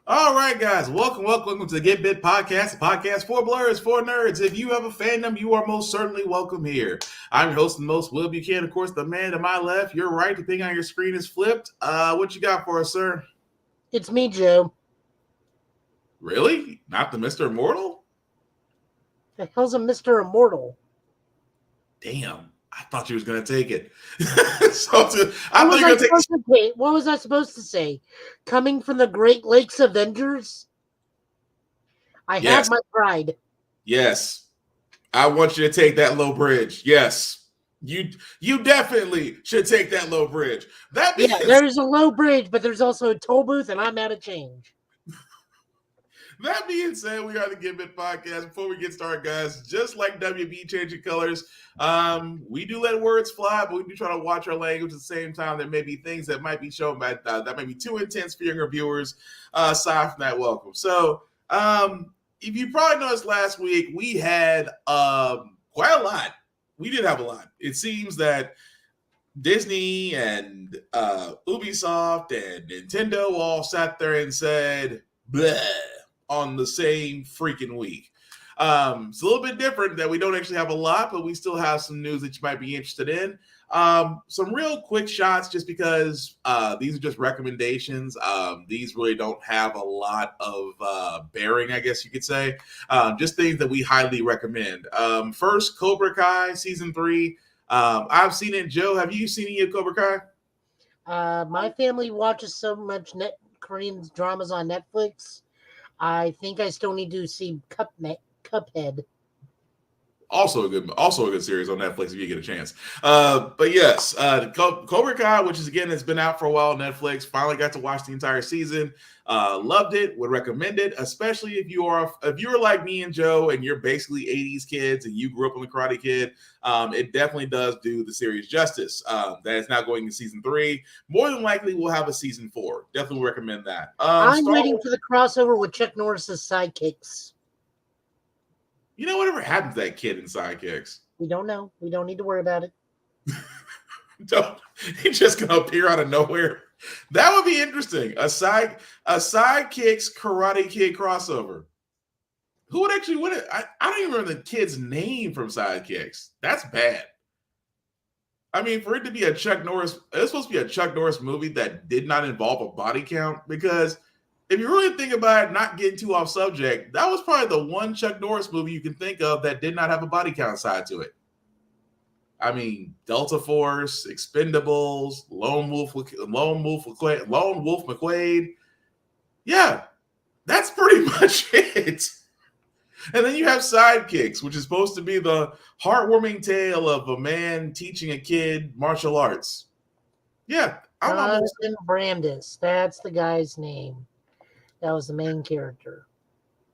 All right, guys, welcome to the Get Bit Podcast, a podcast for blurs, for nerds. If you have a fandom, you are most certainly welcome here. I'm your host and most Will Buchanan, of course, the man to my left. You're right, the thing on your screen is flipped. What you got for us, sir? It's me, Joe. Really? Not the Mr. Immortal? The hell's a Mr. Immortal? Damn, I thought you was gonna take it. I thought you What were was I gonna take. supposed to say? What was I supposed to say? Coming from the Great Lakes Avengers? I have Yes, my pride. yes. I want you to take that low bridge. Yes. You definitely should take that low bridge. That Yeah, means there's a low bridge, but there's also a toll booth, and I'm out of change. That being said, we are the Get Bit Podcast. Before we get started, guys, just like WB changing colors, we do let words fly, but we do try to watch our language at the same time. There may be things that might be shown that may be too intense for younger viewers. Aside from that, welcome. So, if you probably noticed last week, we had quite a lot. We did have a lot. It seems that Disney and Ubisoft and Nintendo all sat there and said, bleh, on the same freaking week. It's a little bit different that we don't actually have a lot, but we still have some news that you might be interested in. Some real quick shots, just because these are just recommendations. These really don't have a lot of bearing, I guess you could say. Just things that we highly recommend. First, Cobra Kai season 3. I've seen it. Joe, have you seen any of Cobra Kai? My family watches so much Korean dramas on Netflix. I think I still need to see Cuphead. Also a good series on Netflix if you get a chance. But yes, Cobra Kai, which is again has been out for a while on Netflix. Finally got to watch the entire season. Loved it. Would recommend it, especially if you're like me and Joe and you're basically 80s kids and you grew up on the Karate Kid. It definitely does do the series justice. That is now going to season 3. More than likely, we'll have a season 4. Definitely recommend that. I'm waiting for the crossover with Chuck Norris's Sidekicks. You know, whatever happened to that kid in Sidekicks? We don't know. We don't need to worry about it. He's just gonna appear out of nowhere. That would be interesting. A Sidekicks Karate Kid crossover. Who would actually win it? I don't even remember the kid's name from Sidekicks. That's bad. I mean, for it to be a Chuck Norris, it's supposed to be a Chuck Norris movie that did not involve a body count, because if you really think about it, not getting too off subject, that was probably the one Chuck Norris movie you can think of that did not have a body count side to it. I mean, Delta Force, Expendables, Lone Wolf McQuade. Yeah, that's pretty much it. And then you have Sidekicks, which is supposed to be the heartwarming tale of a man teaching a kid martial arts. Yeah, Jonathan Brandis. That's the guy's name. That was the main character.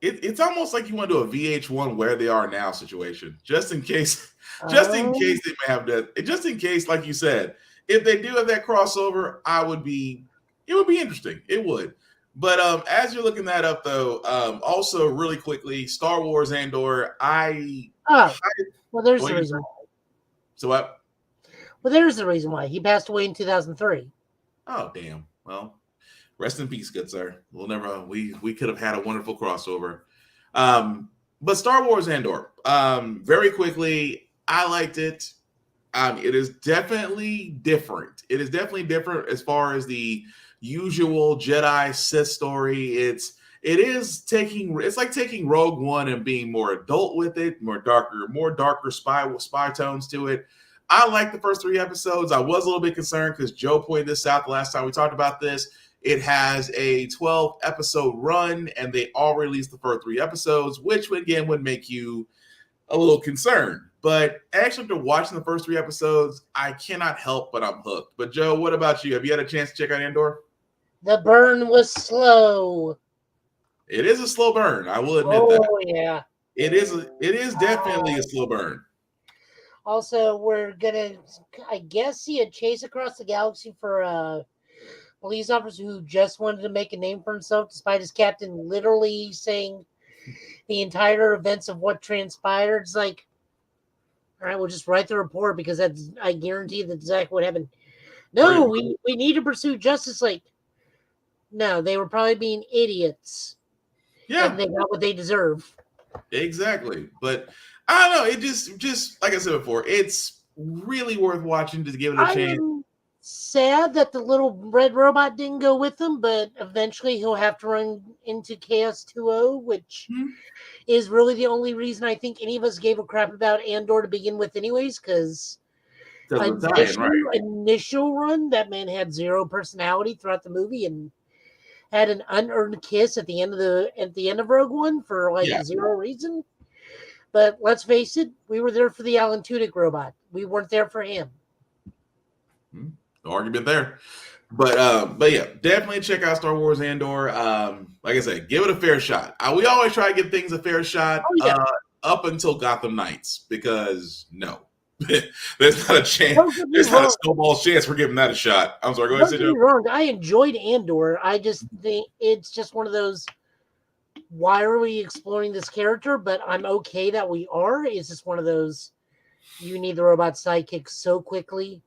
It's almost like you want to do a VH1 Where They Are Now situation, just in case they may have that. Just in case, like you said, if they do have that crossover, it would be interesting. It would. But as you're looking that up, though, also really quickly, Star Wars Andor. Well, there's the reason why. So what? Well, there's the reason why. He passed away in 2003. Oh, damn. Well, rest in peace, good sir. We'll never. We could have had a wonderful crossover. But Star Wars Andor. Very quickly, I liked it. It is definitely different. It is definitely different as far as the usual Jedi Sith story. It's like taking Rogue One and being more adult with it, more darker spy tones to it. I like the first 3 episodes. I was a little bit concerned because Joe pointed this out the last time we talked about this. It has a 12-episode run, and they all released the first 3 episodes, which again would make you a little concerned. But actually, after watching the first 3 episodes, I cannot help but I'm hooked. But Joe, what about you? Have you had a chance to check out Andor? The burn was slow. It is a slow burn. I will admit that. Oh yeah. It is definitely a slow burn. Also, we're gonna, I guess, see a chase across the galaxy for a police officer who just wanted to make a name for himself, despite his captain literally saying the entire events of what transpired. It's like, all right, we'll just write the report because I guarantee that's exactly what happened. No, we need to pursue justice. Like, No, they were probably being idiots, and Yeah, they got what they deserve. exactly. But I don't know. It just like I said before, it's really worth watching to give it a I chance. am sad that the little red robot didn't go with them, but eventually he'll have to run into Chaos 2.0, which Hmm. is really the only reason I think any of us gave a crap about Andor to begin with, anyways, because Because of the tie-in, right? initial run, that man had zero personality throughout the movie and had an unearned kiss at the end of Rogue One for like Yeah. zero reason. But let's face it, we were there for the Alan Tudyk robot. We weren't there for him. No argument there. But yeah, definitely check out Star Wars Andor. Like I said, give it a fair shot. We always try to give things a fair shot Oh yeah. up until Gotham Knights, because no, there's not a chance. Don't get me There's not a wrong. snowball's chance we're giving that a shot. I'm sorry, go ahead, Don't get Joe. me wrong. I enjoyed Andor. I just think it's just one of those. Why are we exploring this character? But I'm okay that we are. It's just one of those. You need the robot sidekick so quickly.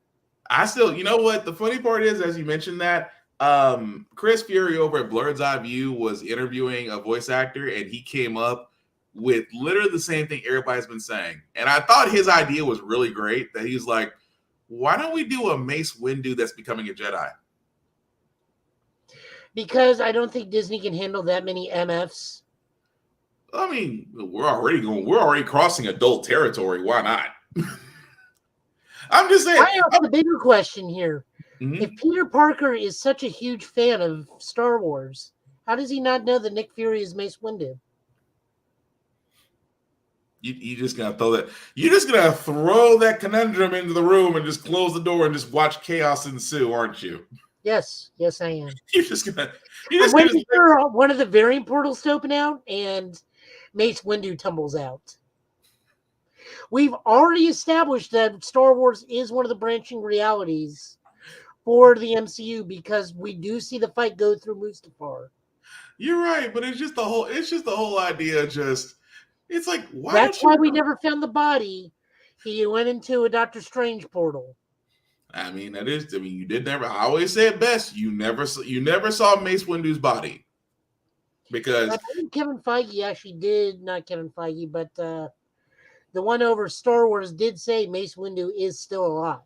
I still, you know what? The funny part is, as you mentioned that, Chris Fury over at Blurred's Eye View was interviewing a voice actor, and he came up with literally the same thing everybody's been saying. And I thought his idea was really great. That he's like, why don't we do a Mace Windu that's becoming a Jedi? Because I don't think Disney can handle that many MFs. I mean, we're already crossing adult territory. Why not? I'm just saying. I ask the bigger question here. Mhm. If Peter Parker is such a huge fan of Star Wars, how does he not know that Nick Fury is Mace Windu? You just gonna throw that. You're just gonna throw that conundrum into the room and just close the door and just watch chaos ensue, aren't you? Yes, yes, I am. You're just gonna. I'm waiting for one of the variant portals to open out and Mace Windu tumbles out. We've already established that Star Wars is one of the branching realities for the MCU because we do see the fight go through Mustafar. You're right, but it's just the whole. It's just the whole idea. Just it's like That's why we never found the body. He went into a Doctor Strange portal. I mean, that is. I mean, you did never. I always say it best. You never saw Mace Windu's body because I think Kevin Feige actually did, not Kevin Feige, but the one over Star Wars did say Mace Windu is still alive.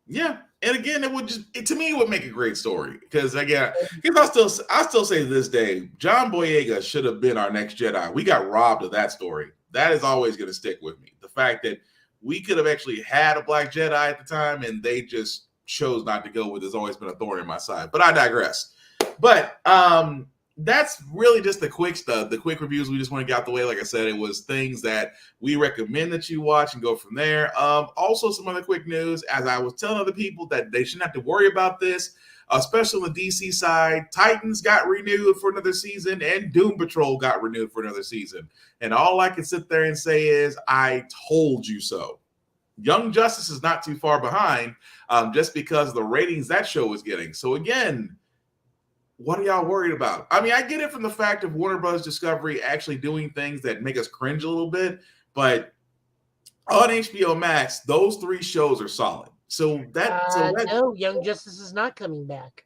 yeah. And again, it would just to me it would make a great story because again, because I still say to this day, John Boyega should have been our next Jedi. We got robbed of that story. That is always going to stick with me. The fact that we could have actually had a black Jedi at the time, and they just chose not to go with. Has always been a thorn in my side. But I digress. But that's really just the quick stuff, the quick reviews we just want to get out the way. Like I said, it was things that we recommend that you watch and go from there. Also, some other quick news, as I was telling other people that they shouldn't have to worry about this, especially on the DC side. Titans got renewed for another season, and Doom Patrol got renewed for another season. And all I can sit there and say is, I told you so. Young Justice is not too far behind, just because of the ratings that show is getting. So again, what are y'all worried about? I mean, I get it from the fact of Warner Bros. Discovery actually doing things that make us cringe a little bit, but on HBO Max, those three shows are solid. So No, Young Justice is not coming back.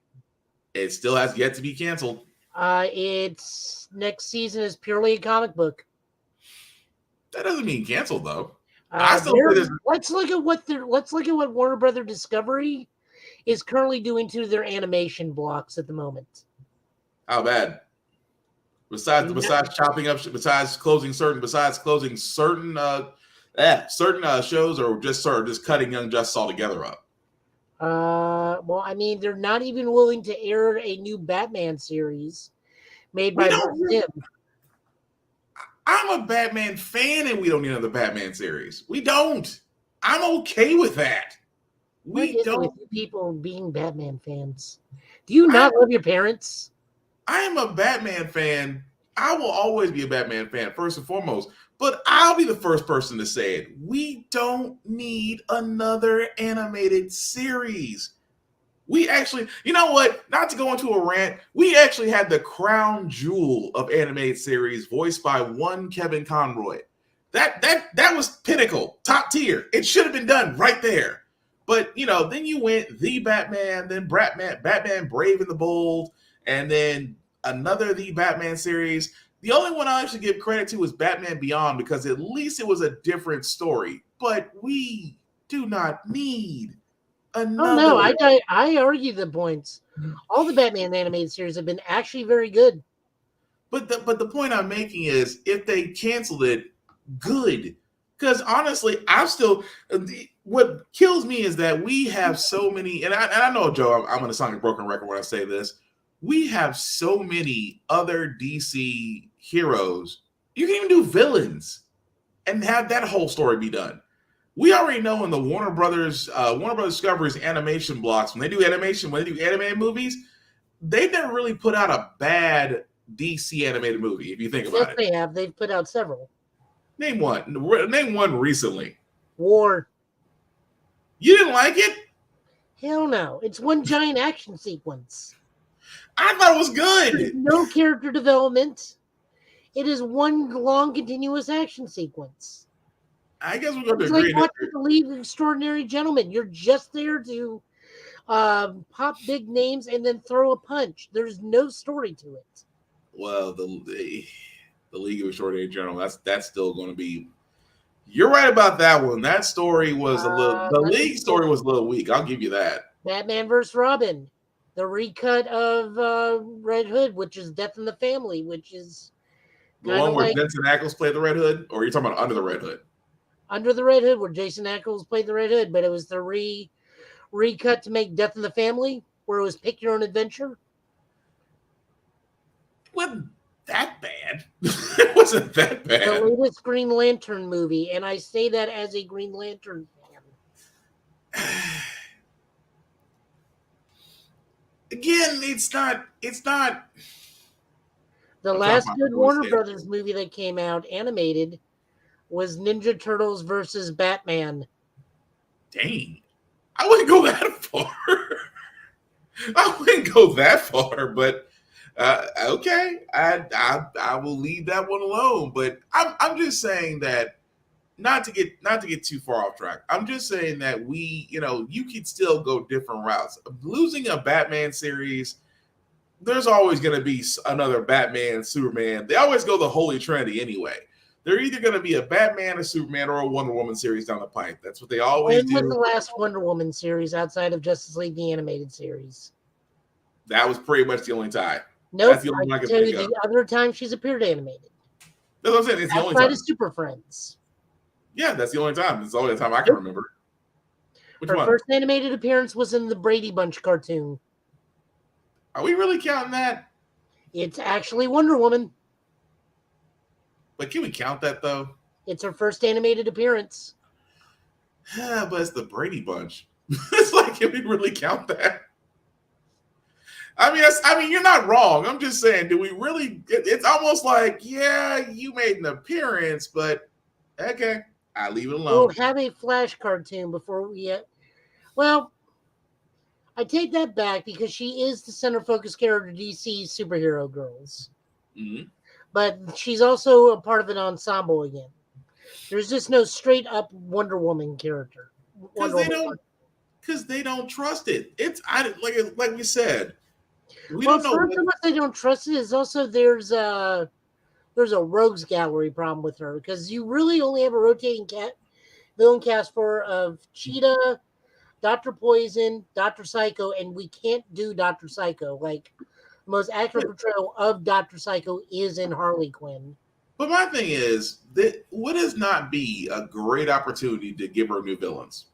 It still has yet to be canceled. It's next season is purely a comic book. That doesn't mean canceled though. I still say this. Let's look at what Warner Brother Discovery is currently doing to their animation blocks at the moment. How bad? Besides closing certain shows, or just cutting Young Justice altogether up. Well, I mean, they're not even willing to air a new Batman series made by Tim. I'm a Batman fan, and we don't need another Batman series. We don't. I'm okay with that. We don't. With people being Batman fans. Do you not love your parents? I am a Batman fan. I will always be a Batman fan, first and foremost. But I'll be the first person to say it. We don't need another animated series. We actually, you know what? Not to go into a rant, we actually had the crown jewel of animated series voiced by one Kevin Conroy. That was pinnacle, top tier. It should have been done right there. But then you went the Batman, then Batman Brave and the Bold, And then another The Batman series. The only one I actually give credit to was Batman Beyond because at least it was a different story. But we do not need Oh no, another. I argue the points. All the Batman animated series have been actually very good. But the point I'm making is if they canceled it, good. Because honestly, I'm still. What kills me is that we have so many, and I know, Joe, I'm going to sound like a broken record when I say this. We have so many other DC heroes. You can even do villains and have that whole story be done. We already know in the Warner Brothers Discovery's animation blocks, when they do animated movies, they've never really put out a bad DC animated movie, if you think Yes, about it. they have. They've put out several. Name one. Name one recently. War. You didn't like it? Hell no. It's one giant action sequence. I thought it was There's good. no character development. It is one long, continuous action sequence. I guess we're going to It's agree. like watching the League of Extraordinary Gentlemen. You're just there to pop big names and then throw a punch. There's no story to it. Well, the League of Extraordinary Gentlemen, that's still going to be. You're right about that one. That story was a little. The League story was a little weak. I'll give you that. Batman vs. Robin, the recut of Red Hood, which is Death in the Family, which is The one where Jensen Ackles played the Red Hood, or are you talking about Under the Red Hood? Under the Red Hood, where Jason Ackles played the Red Hood, but it was the recut to make Death in the Family, where it was pick your own adventure. It wasn't that bad. It wasn't that bad. The latest Green Lantern movie, and I say that as a Green Lantern fan. Again, it's not. The last good Warner Brothers movie that came out animated was Ninja Turtles versus Batman. Dang, I wouldn't go that far. I wouldn't go that far, but okay, I will leave that one alone. But I'm just saying that not to get too far off track. I'm just saying that you could still go different routes. Losing a Batman series, there's always going to be another Batman, Superman. They always go the Holy Trinity anyway. They're either going to be a Batman, a Superman, or a Wonder Woman series down the pipe. That's what they always do. When was the last Wonder Woman series outside of Justice League, the animated series? That was pretty much the only time. Nope. That's the only I can tell you the other time she's appeared animated. That's what I'm saying. It's the only time. Outside of Super Friends. Yeah, that's the only time. It's the only time I can remember. Her first animated appearance was in the Brady Bunch cartoon. Are we really counting that? It's actually Wonder Woman. But can we count that, though? It's her first animated appearance. But it's the Brady Bunch. It's like, can we really count that? I mean, you're not wrong. I'm just saying, do we really? It's almost like, yeah, you made an appearance, but okay, I leave it alone. We'll have a Flash cartoon before we. Well, I take that back because she is the center focus character of DC Superhero Girls. Mm-hmm. But she's also a part of an ensemble again. There's just no straight up Wonder Woman character. Because they don't trust it. It's like we said. We well, don't know. First, what they don't trust it is also there's a rogues gallery problem with her because you really only have a rotating villain cast of Cheetah, Dr. Poison, Dr. Psycho, and we can't do Dr. Psycho. Like, the most accurate portrayal of Dr. Psycho is in Harley Quinn. But my thing is, that would this not be a great opportunity to give her new villains?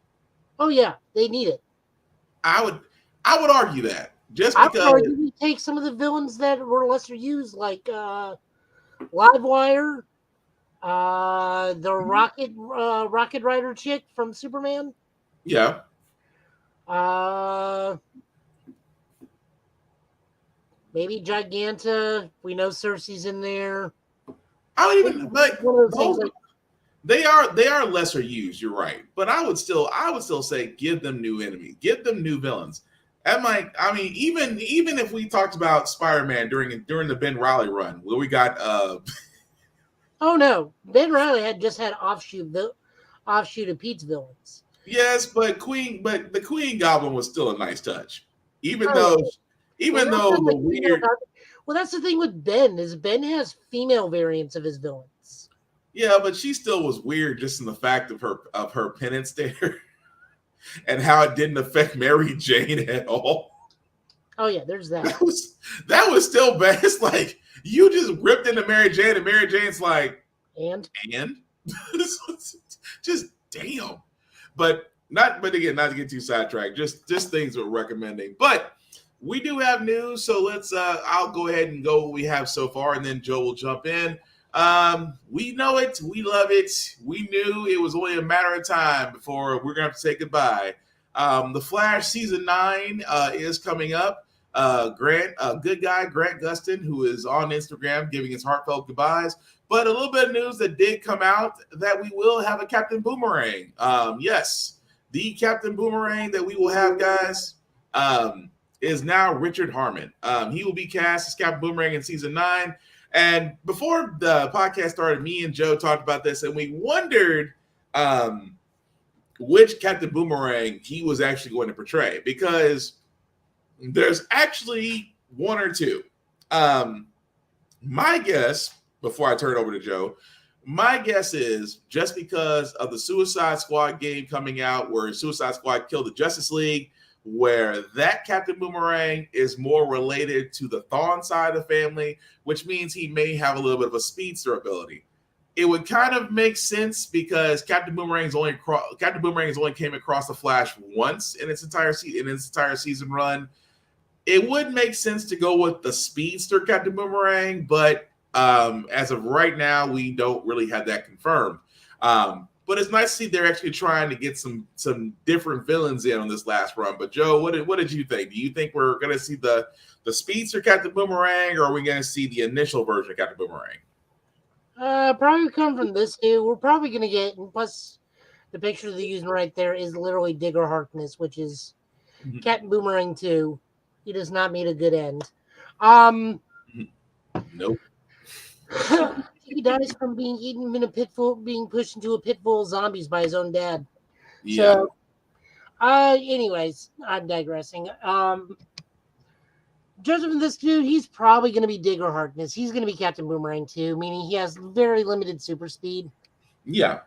Oh yeah, they need it. I would argue that. Just because I would argue we take some of the villains that were lesser used, like Livewire, the Rocket Rider chick from Superman. Yeah. Maybe Giganta. We know Cersei's in there. I would even like they are lesser used. You're right, but I would still say give them new enemies, give them new villains. Even if we talked about Spider-Man during the Ben Reilly run, where we got oh no, Ben Reilly had offshoot of Pete's villains. Yes, but the Queen Goblin was still a nice touch, even though Even though the weird, well, that's the thing with Ben is Ben has female variants of his villains. yeah, but she still was weird just in the fact of her penance there, and how it didn't affect Mary Jane at all. Oh yeah, there's that. That was still bad. It's like you just ripped into Mary Jane, and Mary Jane's like, and just damn. But again, not to get too sidetracked. Just things we're recommending. But we do have news, so let's. I'll go ahead and go what we have so far, and then Joe will jump in. We know it, we love it. We knew it was only a matter of time before we're gonna have to say goodbye. The Flash season 9 is coming up. Grant Gustin, who is on Instagram giving his heartfelt goodbyes. But a little bit of news that did come out that we will have a Captain Boomerang. Yes, the Captain Boomerang that we will have, guys, is now Richard Harmon. He will be cast as Captain Boomerang in season 9. And before the podcast started, me and Joe talked about this, and we wondered which Captain Boomerang he was actually going to portray, because there's actually one or two. My guess, before I turn it over to Joe, my guess is just because of the Suicide Squad game coming out, where Suicide Squad killed the Justice League, where that Captain Boomerang is more related to the Thawne side of the family, which means he may have a little bit of a speedster ability. It would kind of make sense because Captain Boomerang's only came across the Flash once in its entire season run. It would make sense to go with the speedster Captain Boomerang, but as of right now, we don't really have that confirmed. But it's nice to see they're actually trying to get some different villains in on this last run. But Joe, what did you think? Do you think we're going to see the speedster Captain Boomerang, or are we going to see the initial version of Captain Boomerang? Probably come from this dude. We're probably going to get, plus the picture they're using right there is literally Digger Harkness, which is Captain Boomerang 2. He does not meet a good end. Nope. He dies from being eaten in a pit full, being pushed into a pit full of zombies by his own dad. Yeah. So, anyways, I'm digressing. Judging from this dude, he's probably going to be Digger Harkness. He's going to be Captain Boomerang too, meaning he has very limited super speed. Yeah.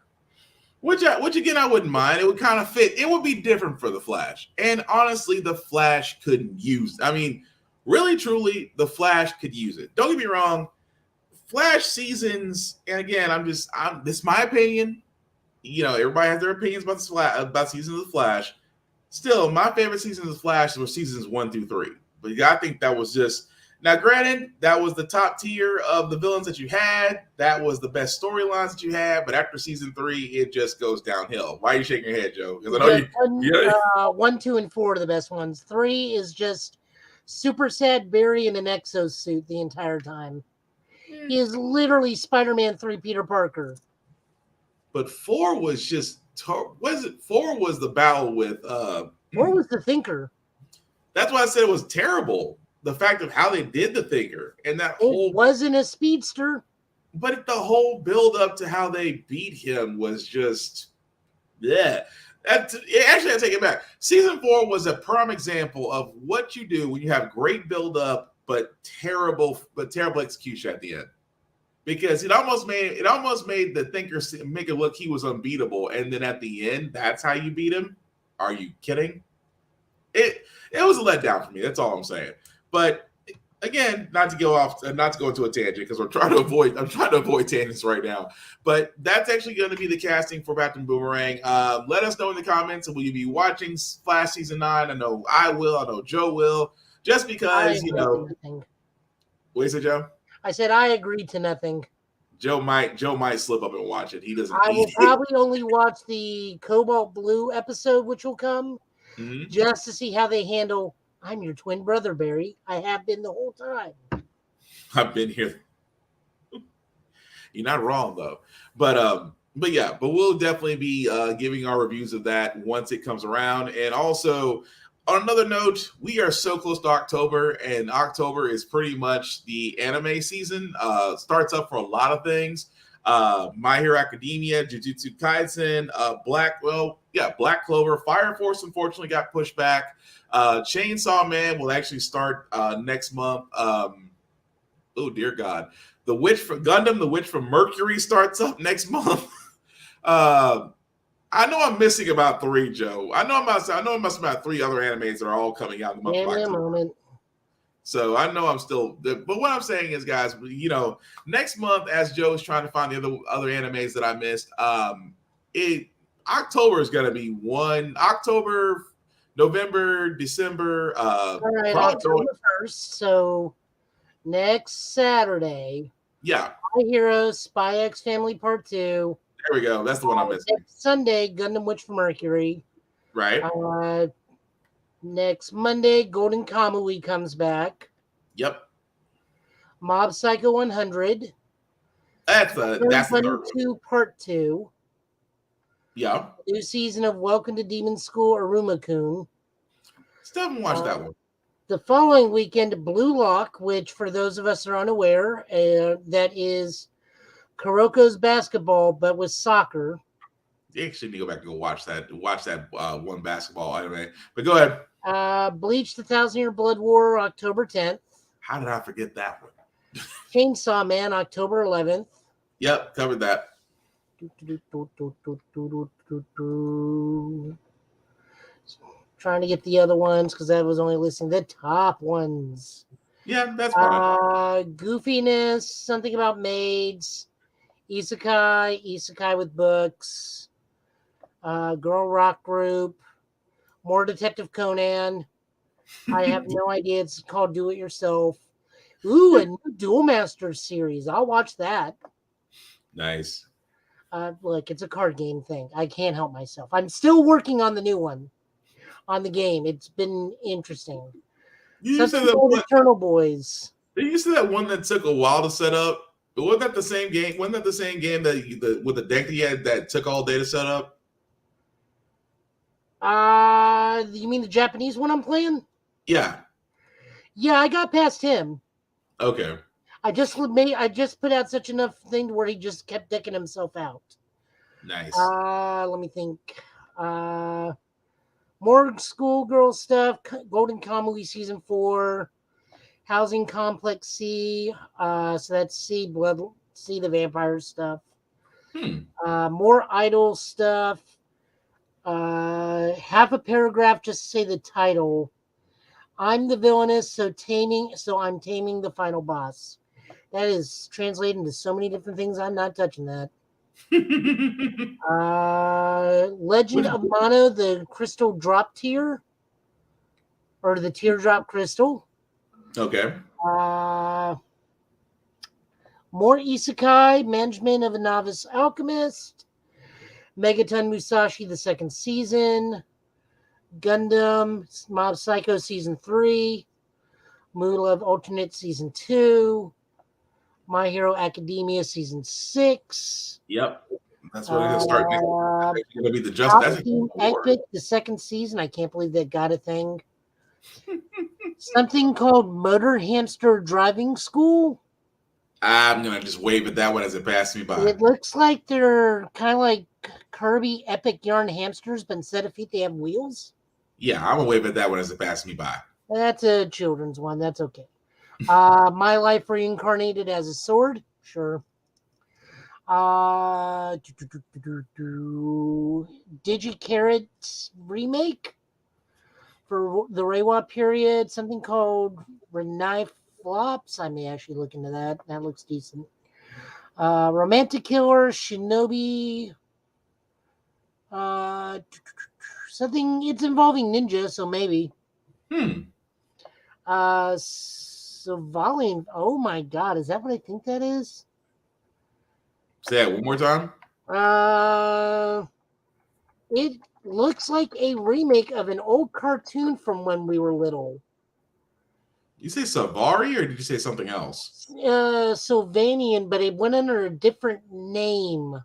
Which again, I wouldn't mind. It would kind of fit. It would be different for the Flash. And honestly, the Flash couldn't use it. I mean, really, truly, the Flash could use it. Don't get me wrong. Flash seasons, and again, this is my opinion. You know, everybody has their opinions about seasons of the Flash. Still, my favorite seasons of the Flash were seasons 1 through 3. But I think that was just, now granted, that was the top tier of the villains that you had. That was the best storylines that you had. But after season 3, it just goes downhill. Why are you shaking your head, Joe? Because I know 1, 2, and 4 are the best ones. 3 is just super sad Barry in an exosuit the entire time. He is literally Spider-Man 3 Peter Parker. But 4 was just, 4 was the battle with 4 was the Thinker. That's why I said it was terrible. The fact of how they did the Thinker, and that it wasn't a speedster. But the whole build up to how they beat him was just, yeah. Actually, I take it back. Season 4 was a prime example of what you do when you have great build up but terrible execution at the end. Because it almost made the Thinker make it look he was unbeatable, and then at the end, that's how you beat him. Are you kidding? It was a letdown for me. That's all I'm saying. But again, not to go into a tangent, because I'm trying to avoid tangents right now. But that's actually going to be the casting for Captain Boomerang. Let us know in the comments. Will you be watching Flash season 9? I know I will. I know Joe will. Just because, you know. What is it, Joe? I said I agreed to nothing. Joe might slip up and watch it. He doesn't. I will probably only watch the Cobalt Blue episode, which will come, just to see how they handle. I'm your twin brother, Barry. I have been the whole time. I've been here. You're not wrong though, but we'll definitely be giving our reviews of that once it comes around. And also, on another note, we are so close to October, and October is pretty much the anime season. Starts up for a lot of things. My Hero Academia, Jujutsu Kaisen, Black Clover, Fire Force unfortunately got pushed back. Chainsaw Man will actually start next month. Oh dear God, the Witch from Gundam, the Witch from Mercury starts up next month. I know I'm missing about 3, Joe. I know it must be about 3 other animes that are all coming out in the month of Give me a October. moment. So I know I'm still, but what I'm saying is, guys, next month, as Joe's trying to find the other animes that I missed, October is going to be October, November, December. All right, October 1st. So next Saturday, Yeah. My Hero Spy X Family Part 2. There we go. That's the one I'm missing. Next Sunday, Gundam Witch from Mercury. Right. Next Monday, Golden Kamui comes back. Yep. Mob Psycho 100. That's the third 2 Part 2. Yeah. New season of Welcome to Demon School, Aruma-kun. Still haven't watched that one. The following weekend, Blue Lock, which for those of us who are unaware, that is Kuroko's basketball, but with soccer. You actually need to go back and go watch that one basketball anime. But go ahead. Bleach: The 1,000-Year Blood War, October 10th. How did I forget that one? Chainsaw Man, October 11th. Yep, covered that. Trying to get the other ones because I was only listing the top ones. Yeah, that's fine. Goofiness, something about maids, Isekai with books, Girl Rock Group, more Detective Conan. I have no idea. It's called Do It Yourself. Ooh, a new Duel Masters series. I'll watch that. Nice. Look, it's a card game thing. I can't help myself. I'm still working on the new one, on the game. It's been interesting. You said that Eternal Boys. You said that one that took a while to set up. But wasn't that the same game? Wasn't that the same game that with the deck that you had that took all day to set up? You mean the Japanese one I'm playing? Yeah. Yeah, I got past him. Okay. I just put out such enough thing to where he just kept decking himself out. Nice. Let me think. More schoolgirl stuff. Golden Kamui season 4. Housing Complex C. So that's C the vampire stuff. More idol stuff. Half a paragraph just to say the title. I'm the villainess, so I'm taming the final boss. That is translated into so many different things. I'm not touching that. Legend of Mono, the crystal drop tier, or the teardrop crystal. Okay. More Isekai, Management of a Novice Alchemist, Megaton Musashi, the second season, Gundam, Mob Psycho Season 3, Moon Love Alternate Season 2, My Hero Academia Season 6. Yep. That's what it's going to start next. It's going to be the Justice. Epic, the second season. I can't believe that got a thing. Something called Motor Hamster Driving School. I'm going to just wave at that one as it passes me by. It looks like they're kind of like Kirby Epic Yarn Hamsters, but instead of feet, they have wheels. Yeah, I'm going to wave at that one as it passes me by. That's a children's one. That's okay. My Life Reincarnated as a Sword. Sure. Digicarrot remake for the Reiwa period. Something called Renai Flops. I may actually look into that. That looks decent. Romantic Killer, Shinobi. Something. It's involving ninja, so maybe. Savalian. Oh my God, is that what I think that is? Say that one more time. It looks like a remake of an old cartoon from when we were little. You say Savari or did you say something else? Sylvanian, but it went under a different name.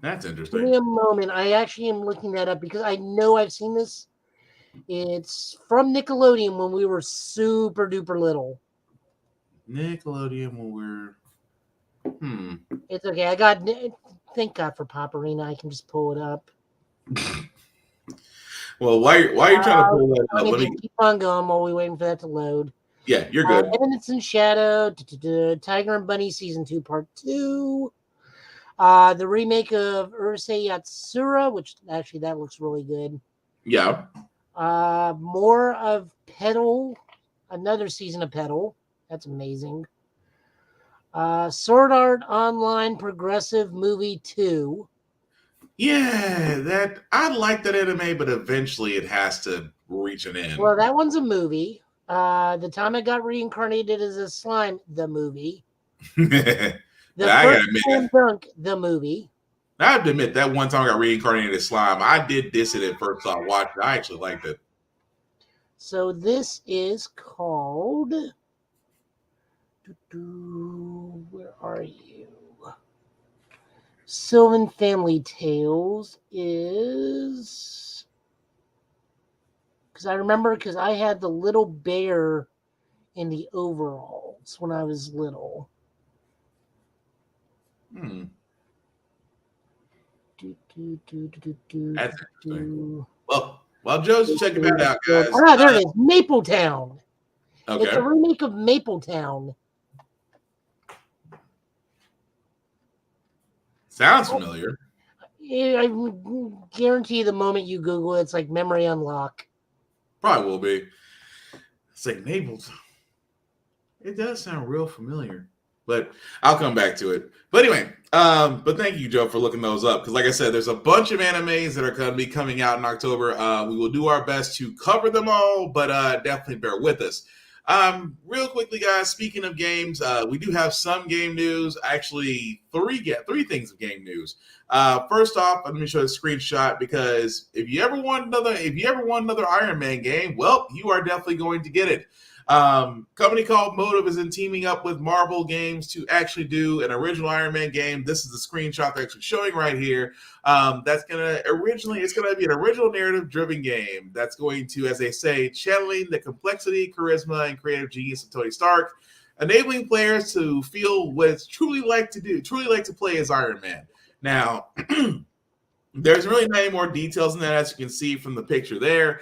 That's interesting. Give me a moment. I actually am looking that up because I know I've seen this. It's from Nickelodeon when we were super duper little. Nickelodeon when we're It's okay. Thank God for Paparina. I can just pull it up. Well, why are you trying to pull that Let up? me just keep on going while we waiting for that to load. Yeah, you're good. Evidence in Shadow, Tiger and Bunny Season 2 Part 2. The remake of Urusei Yatsura, which actually that looks really good. Yeah. More of Petal, another season of Petal. That's amazing. Sword Art Online Progressive Movie 2. Yeah, that I like that anime, but eventually it has to reach an end. Well, that one's a movie. The time I got reincarnated as a slime, the movie. The I first gotta admit, Slam Dunk, the movie. I have to admit that one time I got reincarnated as slime, I did diss it at first. I watched it. I actually liked it. So this is called. Where are you? Sylvan Family Tales is. Because I remember, because I had the little bear in the overalls when I was little. That's interesting. Well, Joe's checking that out, guys. Oh, there it is. Mapletown. Okay. It's a remake of Mapletown. Sounds familiar. I guarantee you the moment you Google it, it's like memory unlock. Probably will be. It's like Naples. It does sound real familiar, but I'll come back to it. But anyway, but thank you, Joe, for looking those up. Because like I said, there's a bunch of animes that are going to be coming out in October. We will do our best to cover them all, but definitely bear with us. Real quickly, guys, speaking of games, we do have some game news. Actually, three things of game news. First off, let me show a screenshot because if you ever want another Iron Man game, well, you are definitely going to get it. Company called Motive is in teaming up with Marvel Games to actually do an original Iron Man game. This is the screenshot they're actually showing right here. It's gonna be an original narrative-driven game that's going to, as they say, channeling the complexity, charisma, and creative genius of Tony Stark, enabling players to feel what it's truly like to play as Iron Man. Now, there's really not any more details in that, as you can see from the picture there.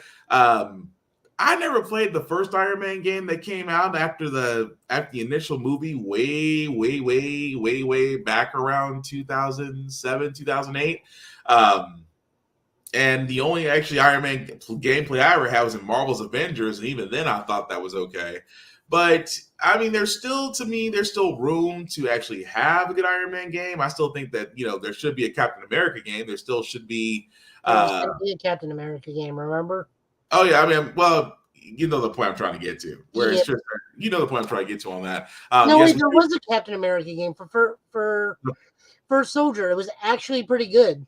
I never played the first Iron Man game that came out after the initial movie way back around 2007, 2008. And the only actually Iron Man gameplay I ever had was in Marvel's Avengers, and even then I thought that was okay. But I mean, there's still room to actually have a good Iron Man game. I still think that there should be a Captain America game. There still should be a Captain America game. Remember? Oh yeah, I mean, well, you know the point I'm trying to get to. Where it's just, the point I'm trying to get to on that. Wait, there was a Captain America game for First Soldier. It was actually pretty good.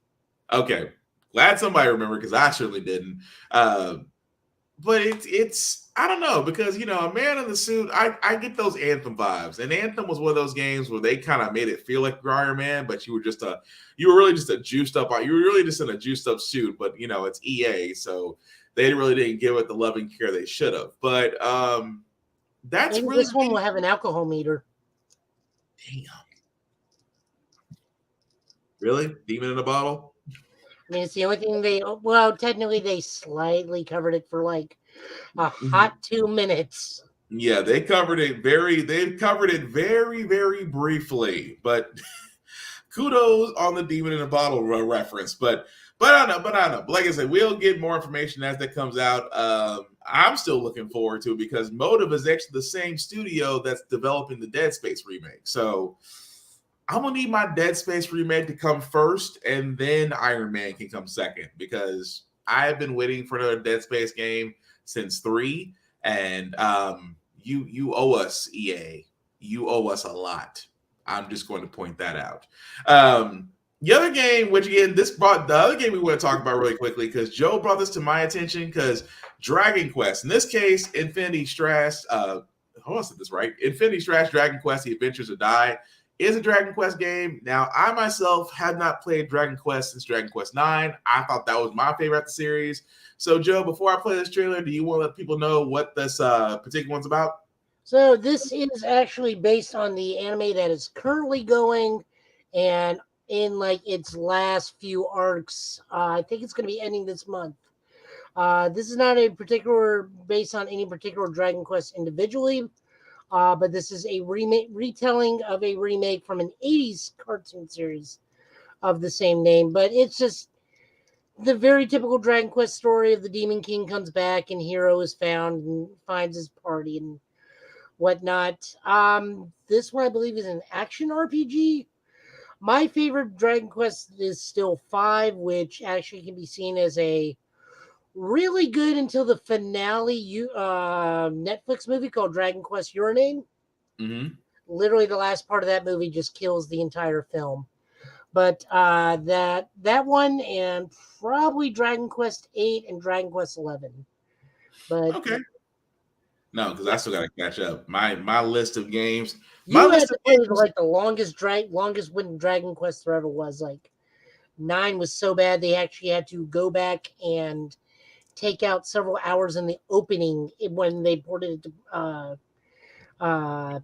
Okay, glad somebody remembered because I certainly didn't. But it's I don't know because a Man in the Suit. I get those Anthem vibes, and Anthem was one of those games where they kind of made it feel like you're Iron Man, but you were really just a juiced up. You were really just in a juiced up suit, but it's EA, so they really didn't give it the loving care they should have. But that's maybe really this one will have an alcohol meter. Damn. Really? Demon in a bottle? I mean, it's the only thing technically they slightly covered it for like a hot 2 minutes. Yeah, they've covered it very, very briefly, but kudos on the Demon in a Bottle reference. But I don't know. But like I said, we'll get more information as that comes out. I'm still looking forward to it because Motive is actually the same studio that's developing the Dead Space remake. So I'm gonna need my Dead Space remake to come first, and then Iron Man can come second because I have been waiting for another Dead Space game since 3, and you owe us, EA. You owe us a lot. I'm just going to point that out. The other game, which again, the other game we want to talk about really quickly because Joe brought this to my attention because Dragon Quest, in this case, Infinity Strash. Hold on, I said this right. Infinity Strash Dragon Quest: The Adventures of Dai is a Dragon Quest game. Now, I myself have not played Dragon Quest since Dragon Quest 9. I thought that was my favorite of the series. So, Joe, before I play this trailer, do you want to let people know what this particular one's about? So this is actually based on the anime that is currently going, and in like its last few arcs. I think it's going to be ending this month. This is not a particular based on any particular Dragon Quest individually, but this is a remake retelling of a remake from an '80s cartoon series of the same name. But it's just the very typical Dragon Quest story of the Demon King comes back and Hero is found and finds his party and whatnot. This one I believe is an action RPG. My favorite Dragon Quest is still 5, which actually can be seen as a really good until the finale Netflix movie called Dragon Quest Your Name. Mm-hmm. Literally, the last part of that movie just kills the entire film. But that one and probably Dragon Quest 8 and Dragon Quest 11. But Okay. No, because I still got to catch up. My list of games. My you had list of to play games. like the longest when Dragon Quest there ever was. Like 9 was so bad they actually had to go back and take out several hours in the opening when they ported it to uh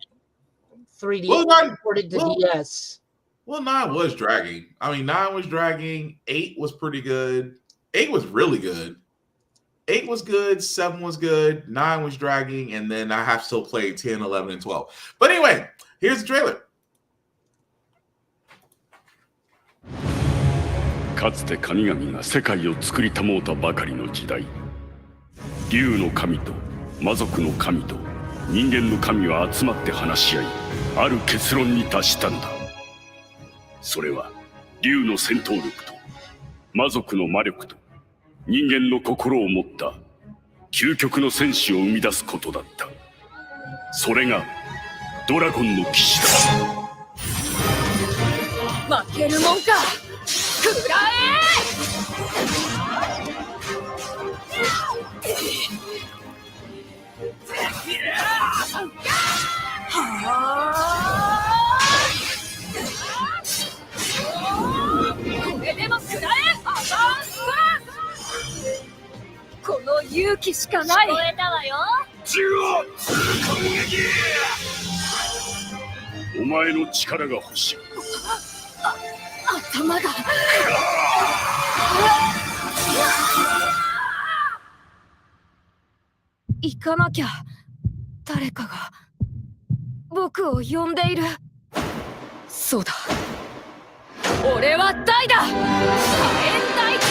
3D Well, nine. ported to Well, DS. well, 9 was dragging. I mean, 9 was dragging. 8 was pretty good. 8 was really good. 8 was good. 7 was good. 9 was dragging, and then I have still played 10, 11, and 12. But anyway, here's the trailer. かつて神々が世界を作りたもうたばかりの時代、竜の神と魔族の神と人間の神は集まって話し合い、ある結論に達したのだ。それは竜の戦闘力と魔族の魔力と人間の心を持った究極の戦士を生み出すことだった。それがドラゴンの騎士だ。負けるもんか。食らこれでも食らえ。アバンスこの勇気しかない。聞こえたわよ。中央攻撃。お前の力が欲しい。頭が行かなきゃ。誰かが僕を呼んでいる。そうだ、俺は大だ。火炎大地だ。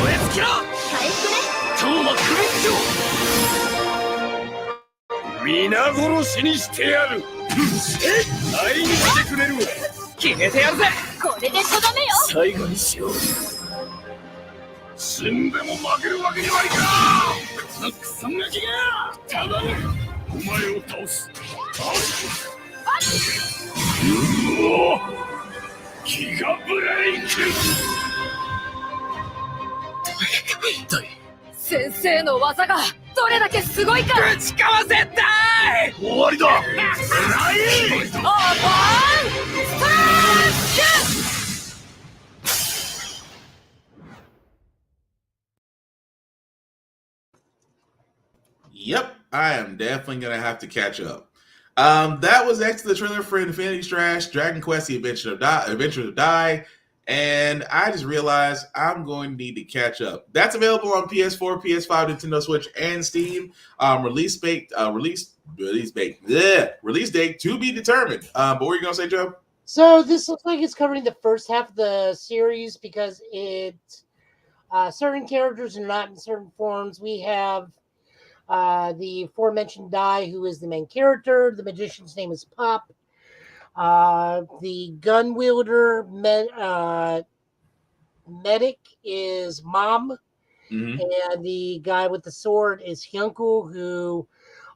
燃え尽きろ。回復ね。超マックリッチョ。皆殺しにしてやる。会いに来てくれるわ。決めてやるぜ。これでとどめよ。最後にしよう。死んでも負けるわけにはいかん。このクソガキがただね。お前を倒す。うおギガブレイク。先生の技がどれだけすごいか。ぶちかわせたい。終わりだ。オーバーストラッシュ。Yep, I am definitely gonna have to catch up. That was actually the trailer for Infinity Strash, Dragon Quest: The Adventures of Dai, and I just realized I'm going to need to catch up. That's available on PS4, PS5, Nintendo Switch, and Steam. Release date to be determined. But what are you gonna say, Joe? So this looks like it's covering the first half of the series because it certain characters are not in certain forms. We have the aforementioned Dai, who is the main character. The magician's name is Pop. The gun wielder medic is Mom. Mm-hmm. And the guy with the sword is Hyunko, who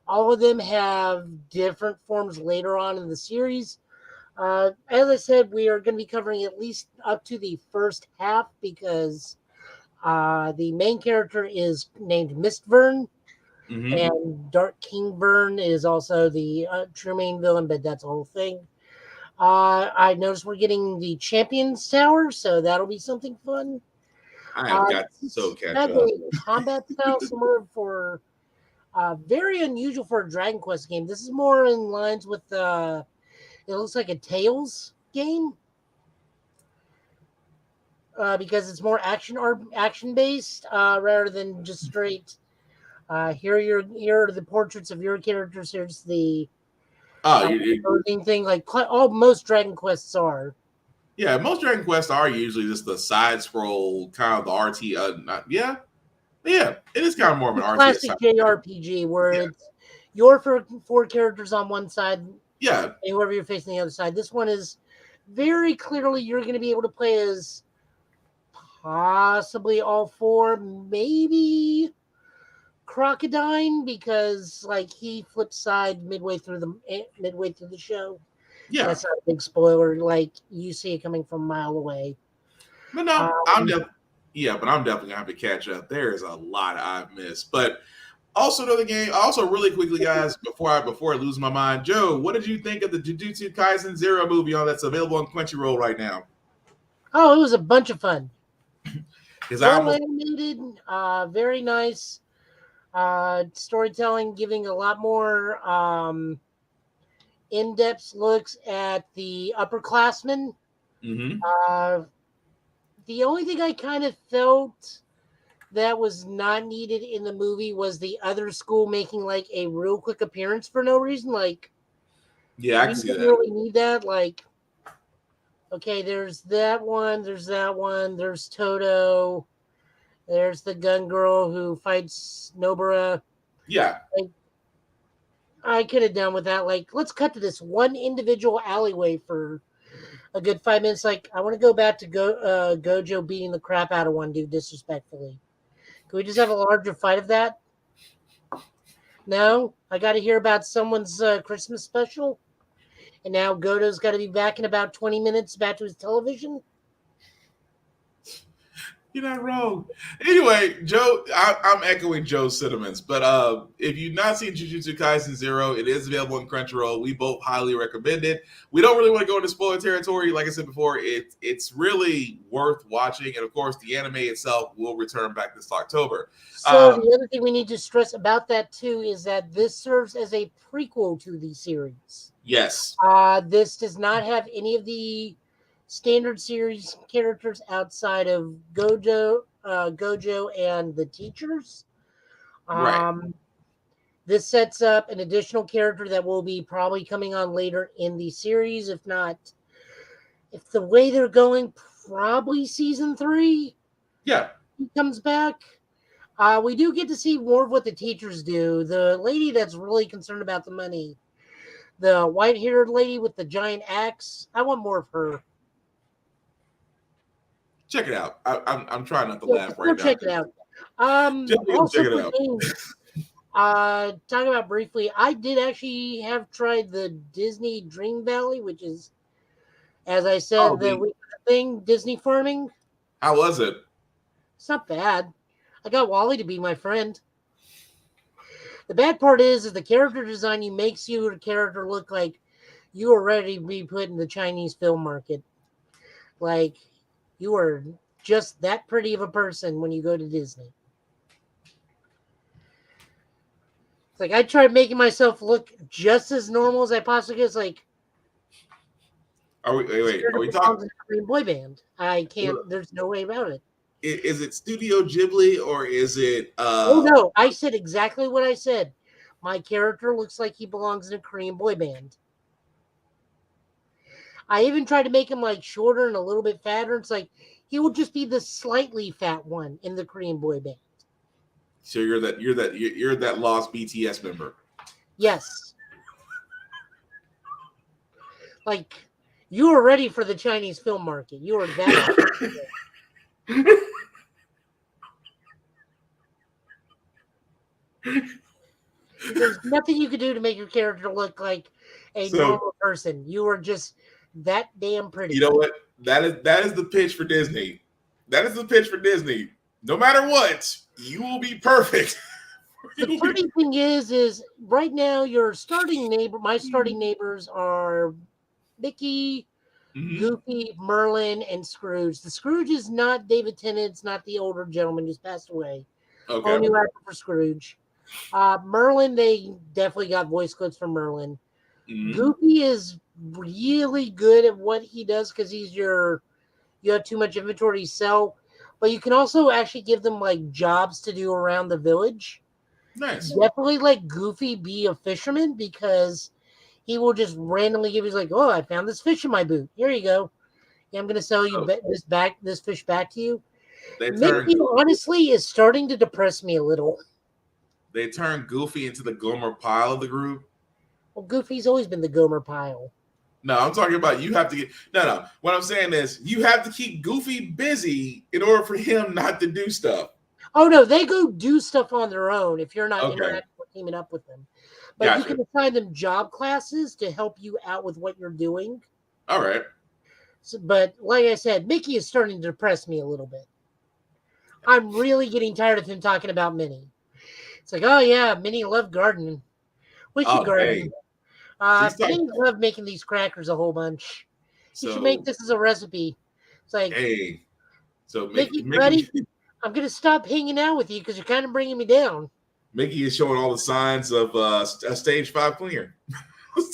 all of them have different forms later on in the series. As I said, we are going to be covering at least up to the first half because the main character is named Mistvern. Mm-hmm. And Dark King Burn is also the true main villain, but that's the whole thing. I noticed we're getting the Champions Tower, so that'll be something fun. I have got to so catch up. A combat style similar for Very unusual for a Dragon Quest game. This is more in lines with it looks like a Tales game. Because it's more action based rather than just straight. Here are the portraits of your characters. Here's the thing like most Dragon Quests are. Yeah, most Dragon Quests are usually just the side scroll kind of the RT. Yeah, it is kind of more of an classic RTS JRPG where it's your four characters on one side, yeah, and whoever you're facing the other side. This one is very clearly you're going to be able to play as possibly all four, maybe Crocodile, because like he flips side midway through the show. yeah. That's not a big spoiler. Like you see it coming from a mile away. But no, I'm definitely gonna have to catch up. There is a lot I've missed, but also another game. Also, really quickly, guys, before I lose my mind, Joe, what did you think of the Jujutsu Kaisen Zero movie that's available on Crunchyroll right now? Oh, it was a bunch of fun. Well animated, very nice. Storytelling, giving a lot more in-depth looks at the upperclassmen. Mm-hmm. The only thing I kind of felt that was not needed in the movie was the other school making like a real quick appearance for no reason. Like, yeah, I can see that. Really need that. Like, okay, there's that one. There's Toto. There's the gun girl who fights Nobara. Yeah. Like, I could have done with that. Like, let's cut to this one individual alleyway for a good 5 minutes. Like, I want to go back to Gojo beating the crap out of one dude disrespectfully. Can we just have a larger fight of that? No? I got to hear about someone's Christmas special? And now Goto's got to be back in about 20 minutes back to his television? You're not wrong. Anyway, Joe, I'm echoing Joe's sentiments, but if you've not seen Jujutsu Kaisen Zero, it is available on Crunchyroll. We both highly recommend it. We don't really want to go into spoiler territory. Like I said before, it's really worth watching, and of course, the anime itself will return back this October. So the other thing we need to stress about that too is that this serves as a prequel to the series. Yes. This does not have any of the standard series characters outside of Gojo and the teachers. Right. This sets up an additional character that will be probably coming on later in the series. If the way they're going, probably season 3. Yeah. He comes back. We do get to see more of what the teachers do. The lady that's really concerned about the money, the white-haired lady with the giant axe, I want more of her. Check it out. I'm trying not to laugh right now. Check it out. Also check it out. Games, talking about briefly, I did actually have tried the Disney Dream Valley, which is, as I said, the thing, Disney farming. How was it? It's not bad. I got Wally to be my friend. The bad part is the character design makes your character look like you are ready to be put in the Chinese film market. Like, you are just that pretty of a person when you go to Disney. It's like I tried making myself look just as normal as I possibly could. It's like, are we talking Korean boy band? I can't. There's no way about it. Is it Studio Ghibli or is it? Oh no! I said exactly what I said. My character looks like he belongs in a Korean boy band. I even tried to make him like shorter and a little bit fatter. It's like he will just be the slightly fat one in the Korean boy band. So you're that lost BTS member. Yes. Like you are ready for the Chinese film market. You are that. There's nothing you can do to make your character look like a normal person. You are just that damn pretty. You know what? That is the pitch for Disney. That is the pitch for Disney. No matter what, you will be perfect. The funny thing is right now your starting neighbor, my starting neighbors are Mickey, Goofy, Merlin, and Scrooge. The Scrooge is not David Tennant. It's not the older gentleman who's passed away. Okay. Whole new actor for Scrooge. Merlin, they definitely got voice clips from Merlin. Goofy is really good at what he does because you have too much inventory to sell, but you can also actually give them like jobs to do around the village. Nice. Definitely let Goofy be a fisherman because he will just randomly give you like, oh, I found this fish in my boot. Here you go. Yeah, I'm going to sell you this fish back to you. Mickey honestly is starting to depress me a little. They turned Goofy into the Gomer Pyle of the group. Well, Goofy's always been the Gomer Pyle. No, I'm talking about you have to get no. What I'm saying is you have to keep Goofy busy in order for him not to do stuff. Oh no, they go do stuff on their own if you're not interacting or teaming up with them. But you can assign them job classes to help you out with what you're doing. All right. So, but like I said, Mickey is starting to depress me a little bit. I'm really getting tired of him talking about Minnie. It's like, oh yeah, Minnie loved gardening. We should garden. Minnie loved making these crackers a whole bunch. You should make this as a recipe. It's like, hey, so Mickey, buddy, I'm gonna stop hanging out with you because you're kind of bringing me down. Mickey is showing all the signs of a stage 5 cleaner.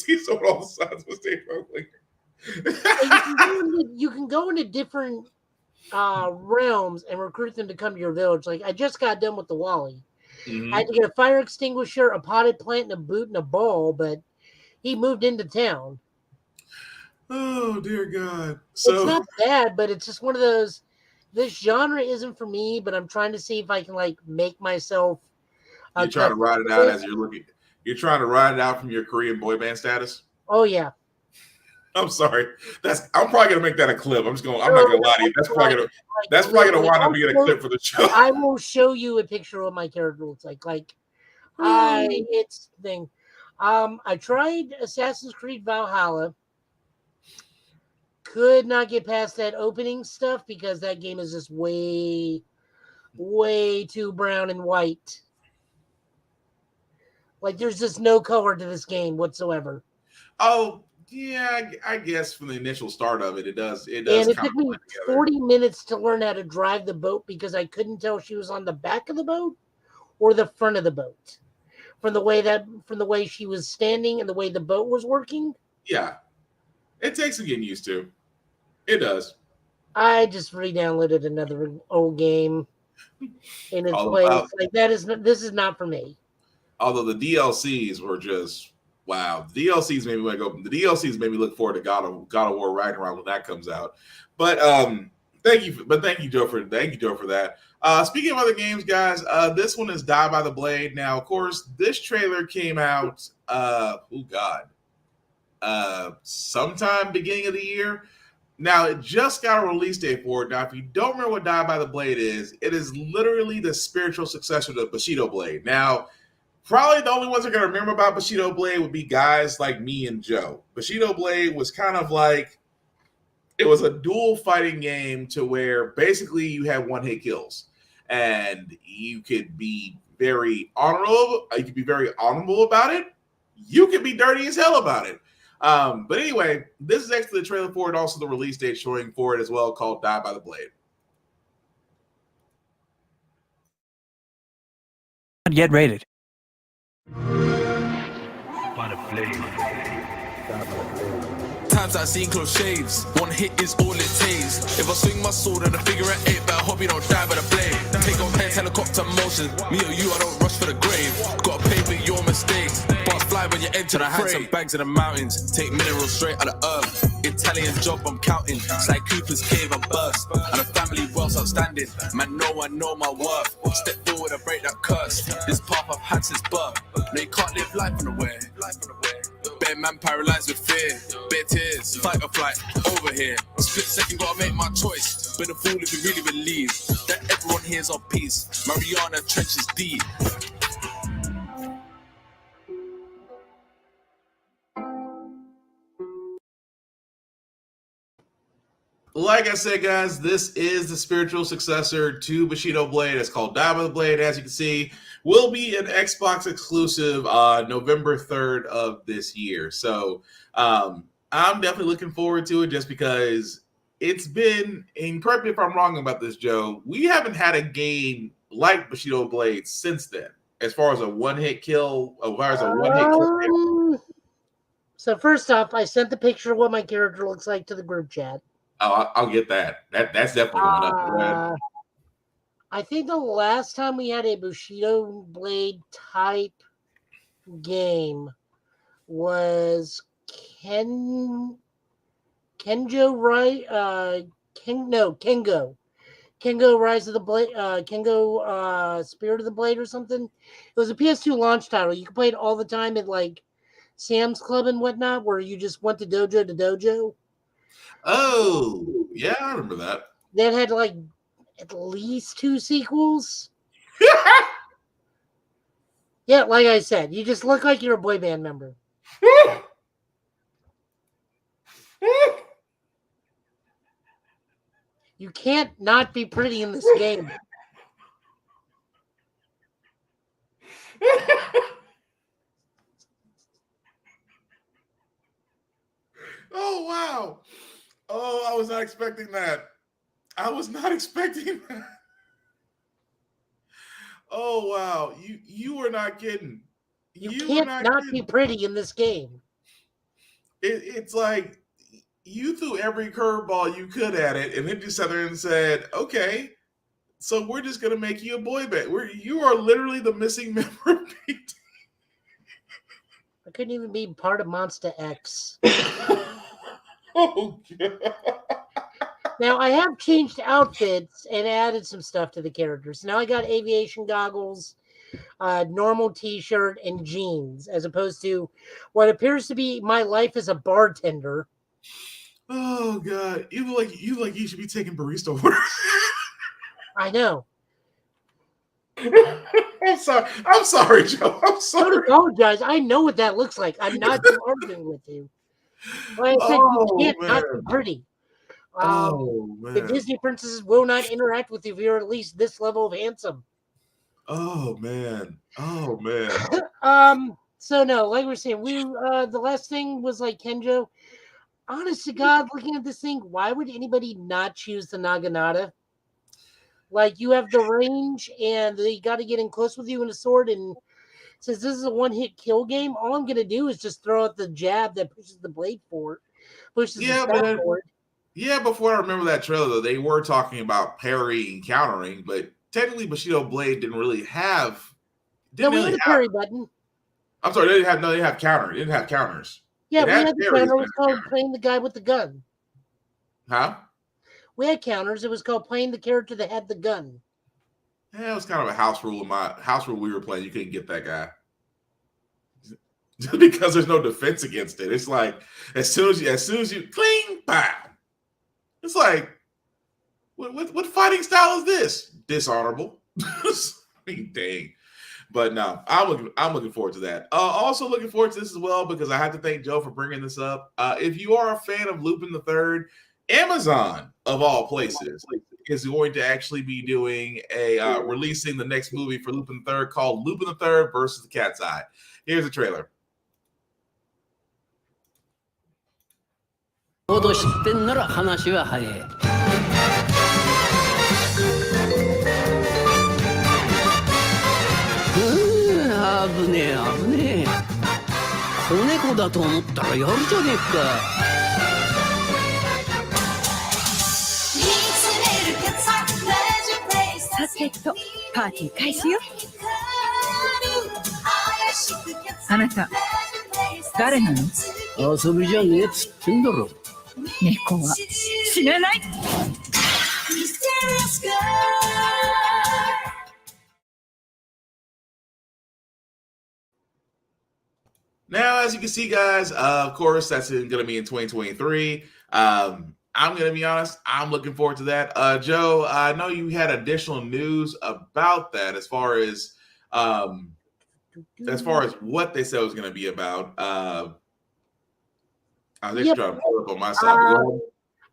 He's showing all the signs of a stage 5 cleaner. You can go into different realms and recruit them to come to your village. Like I just got done with the Wally. I had to get a fire extinguisher, a potted plant, and a boot and a ball, but he moved into town. Oh dear God! So it's not bad, but it's just one of those. This genre isn't for me, but I'm trying to see if I can like make myself. You're trying to ride it out as you're looking. You're trying to ride it out from your Korean boy band status. Oh yeah. I'm sorry. I'm probably gonna make that a clip. I'm not gonna lie to you. That's probably gonna wind up being a clip for the show. I will show you a picture of my character looks like. It's the thing. I tried Assassin's Creed Valhalla. Could not get past that opening stuff because that game is just way too brown and white. Like there's just no color to this game whatsoever. Oh. Yeah, I guess from the initial start of it does. And it took me 40 minutes to learn how to drive the boat because I couldn't tell she was on the back of the boat or the front of the boat from the way she was standing and the way the boat was working. Yeah, it takes some getting used to. It does. I just re-downloaded another old game in its place. Like this is not for me. Although the DLCs were just. Wow, the DLCs made me want to go. The DLCs made me look forward to God of War Ragnarok when that comes out. But thank you, Joe, for that. Speaking of other games, guys, this one is Die by the Blade. Now, of course, this trailer came out. Sometime beginning of the year. Now, it just got a release date for it. Now, if you don't remember what Die by the Blade is, it is literally the spiritual successor to Bushido Blade. Now. Probably the only ones that are going to remember about Bushido Blade would be guys like me and Joe. Bushido Blade was kind of like, it was a dual fighting game to where basically you had one-hit kills. And you could be very honorable. You could be very honorable about it. You could be dirty as hell about it. But anyway, this is actually the trailer for it. Also the release date showing for it as well, called Die by the Blade. Get rated. Times I've seen close shaves. One hit is all it takes. If I swing my sword and I figure at 8, but I hope you don't die by the blade. Take off heads, helicopter motion. Me or you, I don't rush for the grave. Gotta pay for your mistakes. Bars fly when you enter the fray. I had some bags in the mountains. Take minerals straight out of earth. Italian job, I'm counting. It's like Cooper's cave, I'm burst. And a family wealth's outstanding. Man, I know my worth. Step forward and break that curse. This path I've had since birth. No, you can't live life unaware. Bare man paralyzed with fear. Bare tears, fight or flight, over here. Split second, gotta make my choice. Been a fool if you really believe that everyone here's on peace. Mariana Trench is deep. Like I said, guys, this is the spiritual successor to Bushido Blade. It's called Die by the Blade. As you can see, will be an Xbox exclusive November 3rd of this year. So I'm definitely looking forward to it just because it's been, and correct me if I'm wrong about this, Joe, we haven't had a game like Bushido Blade since then. as far as a one-hit kill, as far as a one-hit kill. So first off, I sent the picture of what my character looks like to the group chat. Oh, I'll get that. That's definitely going up. I think the last time we had a Bushido Blade type game was Kengo, right? Kengo. Kengo Rise of the Blade, Kengo Spirit of the Blade or something. It was a PS2 launch title. You could play it all the time at like Sam's Club and whatnot, where you just went to dojo to dojo. Oh, yeah, I remember that. That had like at least 2 sequels. Yeah, like I said, you just look like you're a boy band member. You can't not be pretty in this game. Oh, wow. Oh, I was not expecting that. I was not expecting that. Oh, wow. You were not kidding. You can't not be pretty in this game. It's like you threw every curveball you could at it, and then just sat there and said, okay, so we're just going to make you a boy band. You are literally the missing member of PT. I couldn't even be part of Monster X. Oh, God. Now, I have changed outfits and added some stuff to the characters. Now I got aviation goggles, normal t-shirt, and jeans, as opposed to what appears to be my life as a bartender. Oh, God. You look like you should be taking barista orders. I know. I'm sorry, Joe. I'm sorry. Don't apologize. I know what that looks like. I'm not arguing with you. Like I said, you can't not be pretty. The Disney princesses will not interact with you if you're at least this level of handsome. Oh man. Oh man. So no, like we're saying, the last thing was like Kenjo. Honest to God, looking at this thing, why would anybody not choose the Naginata? Like you have the range and they got to get in close with you in a sword, and since this is a one-hit kill game, all I'm gonna do is just throw out the jab that pushes the blade forward, pushes the staff forward. Yeah, before I remember that trailer, though, they were talking about parry and countering, but technically Bushido Blade didn't really have. We had a parry button. I'm sorry, they didn't have counter. It didn't have counters. Yeah, we had the counter. It was called playing the guy with the gun. Huh? We had counters. It was called playing the character that had the gun. Yeah, it was kind of a house rule. We were playing, you couldn't get that guy. Just because there's no defense against it. It's like as soon as you cling, pow. It's like, what fighting style is this? Dishonorable. I mean, dang. But no, I'm looking forward to that. Also looking forward to this as well because I have to thank Joe for bringing this up. If you are a fan of Lupin the Third, Amazon of all places is going to actually be doing releasing the next movie for Lupin the Third called Lupin the Third versus the Cat's Eye. Here's the trailer. ほど知ってんなら話は早い。危ねえ危ねえ。子猫だと思ったらやるじゃねえか。さてとパーティー開始よ。あなた誰なの？遊びじゃねえっつってんだろ。猫は死なない。Now, as you can see, guys, of course, that's going to be in 2023. I'm going to be honest. I'm looking forward to that. Joe, I know you had additional news about that as far as what they said it was going to be about. I was actually trying to pull it up on my side.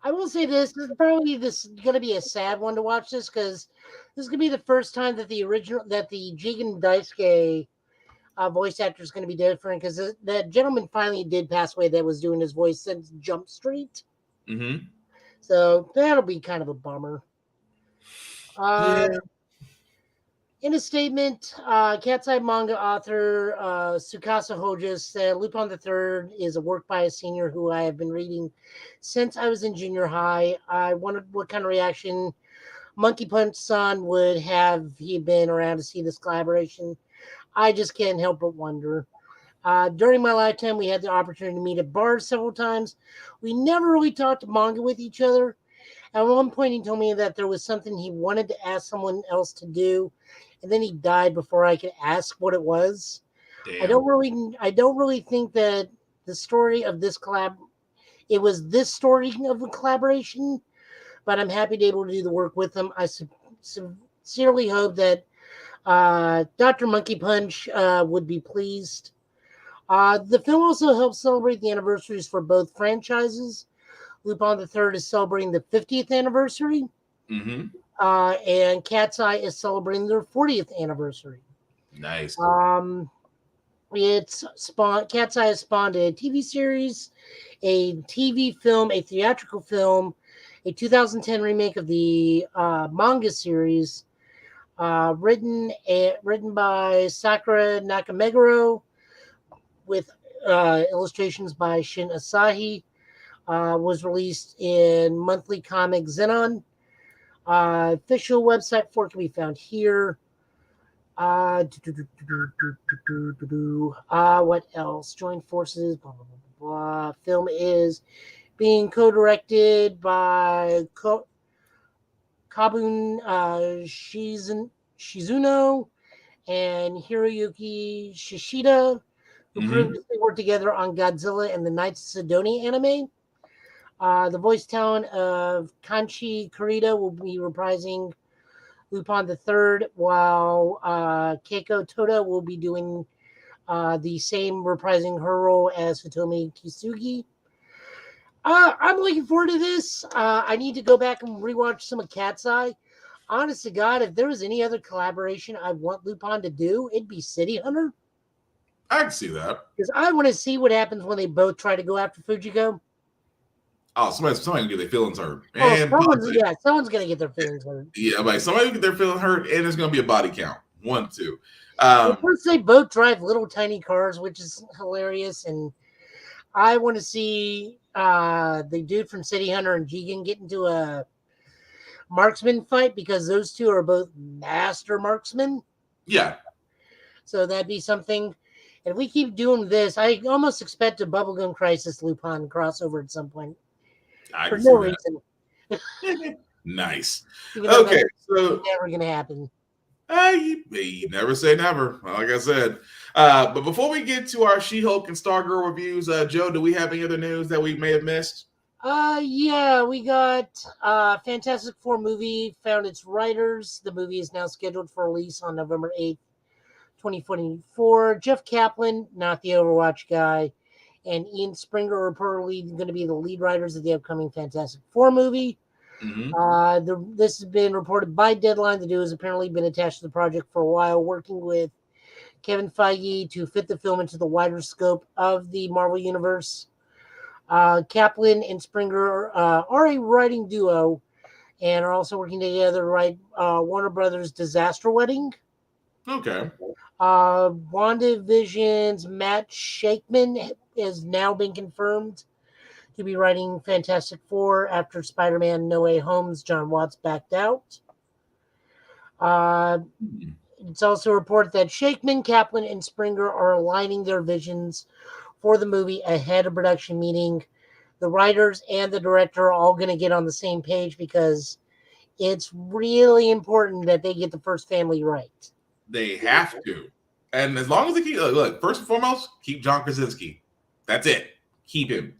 I will say this is probably going to be a sad one to watch this because this is going to be the first time that the Jigen Daisuke voice actor is going to be different because that gentleman finally did pass away that was doing his voice since Jump Street. Mm-hmm. So that'll be kind of a bummer. Yeah, In a statement, Cat's Eye manga author Tsukasa Hoja said Lupin III is a work by a senior who I have been reading since I was in junior high. I wondered what kind of reaction Monkey Punch-san would have he been around to see this collaboration. I just can't help but wonder. During my lifetime, we had the opportunity to meet at bars several times. We never really talked manga with each other. At one point, he told me that there was something he wanted to ask someone else to do, and then he died before I could ask what it was. Damn. I don't really think that the story of this collab, it was this story of a collaboration, but I'm happy to be able to do the work with him. I sincerely hope that Dr. Monkey Punch would be pleased. The film also helps celebrate the anniversaries for both franchises. Lupin III is celebrating the 50th anniversary, Mm-hmm. and Cat's Eye is celebrating their 40th anniversary. Nice. Cat's Eye has spawned a TV series, a TV film, a theatrical film, a 2010 remake of the manga series, written by Sakura Nakameguro, with illustrations by Shin Asahi. Was released in Monthly Comic Xenon. Official website for it can be found here. What else? Joined forces. Blah, blah, blah, blah. Film is being co-directed by Kabun Shizuno and Hiroyuki Shishida, who previously worked together on Godzilla and the Knights of Sidonia anime. The voice talent of Kanchi Kurita will be reprising Lupin III, while Keiko Toda will be doing the same, reprising her role as Hitomi Kisugi. I'm looking forward to this. I need to go back and rewatch some of Cat's Eye. Honest to God, if there was any other collaboration I want Lupin to do, it'd be City Hunter. I can see that. Because I want to see what happens when they both try to go after Fujiko. Oh, somebody can get their feelings hurt. Someone's gonna get their feelings hurt. Yeah, like somebody get their feelings hurt, and there's gonna be a body count. 1, 2. First, they both drive little tiny cars, which is hilarious, and I want to see the dude from City Hunter and Jigen get into a marksman fight because those two are both master marksmen. Yeah. So that'd be something. And if we keep doing this, I almost expect a Bubblegum Crisis Lupin crossover at some point. For no reason. Nice. Okay, so never gonna happen. You never say never, like I said. But before we get to our She-Hulk and StarGirl reviews, Joe, do we have any other news that we may have missed? Yeah, we got Fantastic Four movie found its writers. The movie is now scheduled for release on November 8th, 2024. Jeff Kaplan, not the Overwatch guy, and Ian Springer are reportedly going to be the lead writers of the upcoming Fantastic Four movie. Mm-hmm. This has been reported by Deadline. The duo has apparently been attached to the project for a while, working with Kevin Feige to fit the film into the wider scope of the Marvel Universe. Kaplan and Springer are a writing duo and are also working together to write Warner Brothers' Disaster Wedding. Okay. WandaVision's Matt Shakeman has now been confirmed to be writing Fantastic Four after Spider-Man No Way Home's John Watts backed out. It's also reported that Shakeman, Kaplan, and Springer are aligning their visions for the movie ahead of production, meaning the writers and the director are all going to get on the same page because it's really important that they get the first family right. They have to. And as long as they keep, look, first and foremost, keep John Krasinski. That's it. Keep him.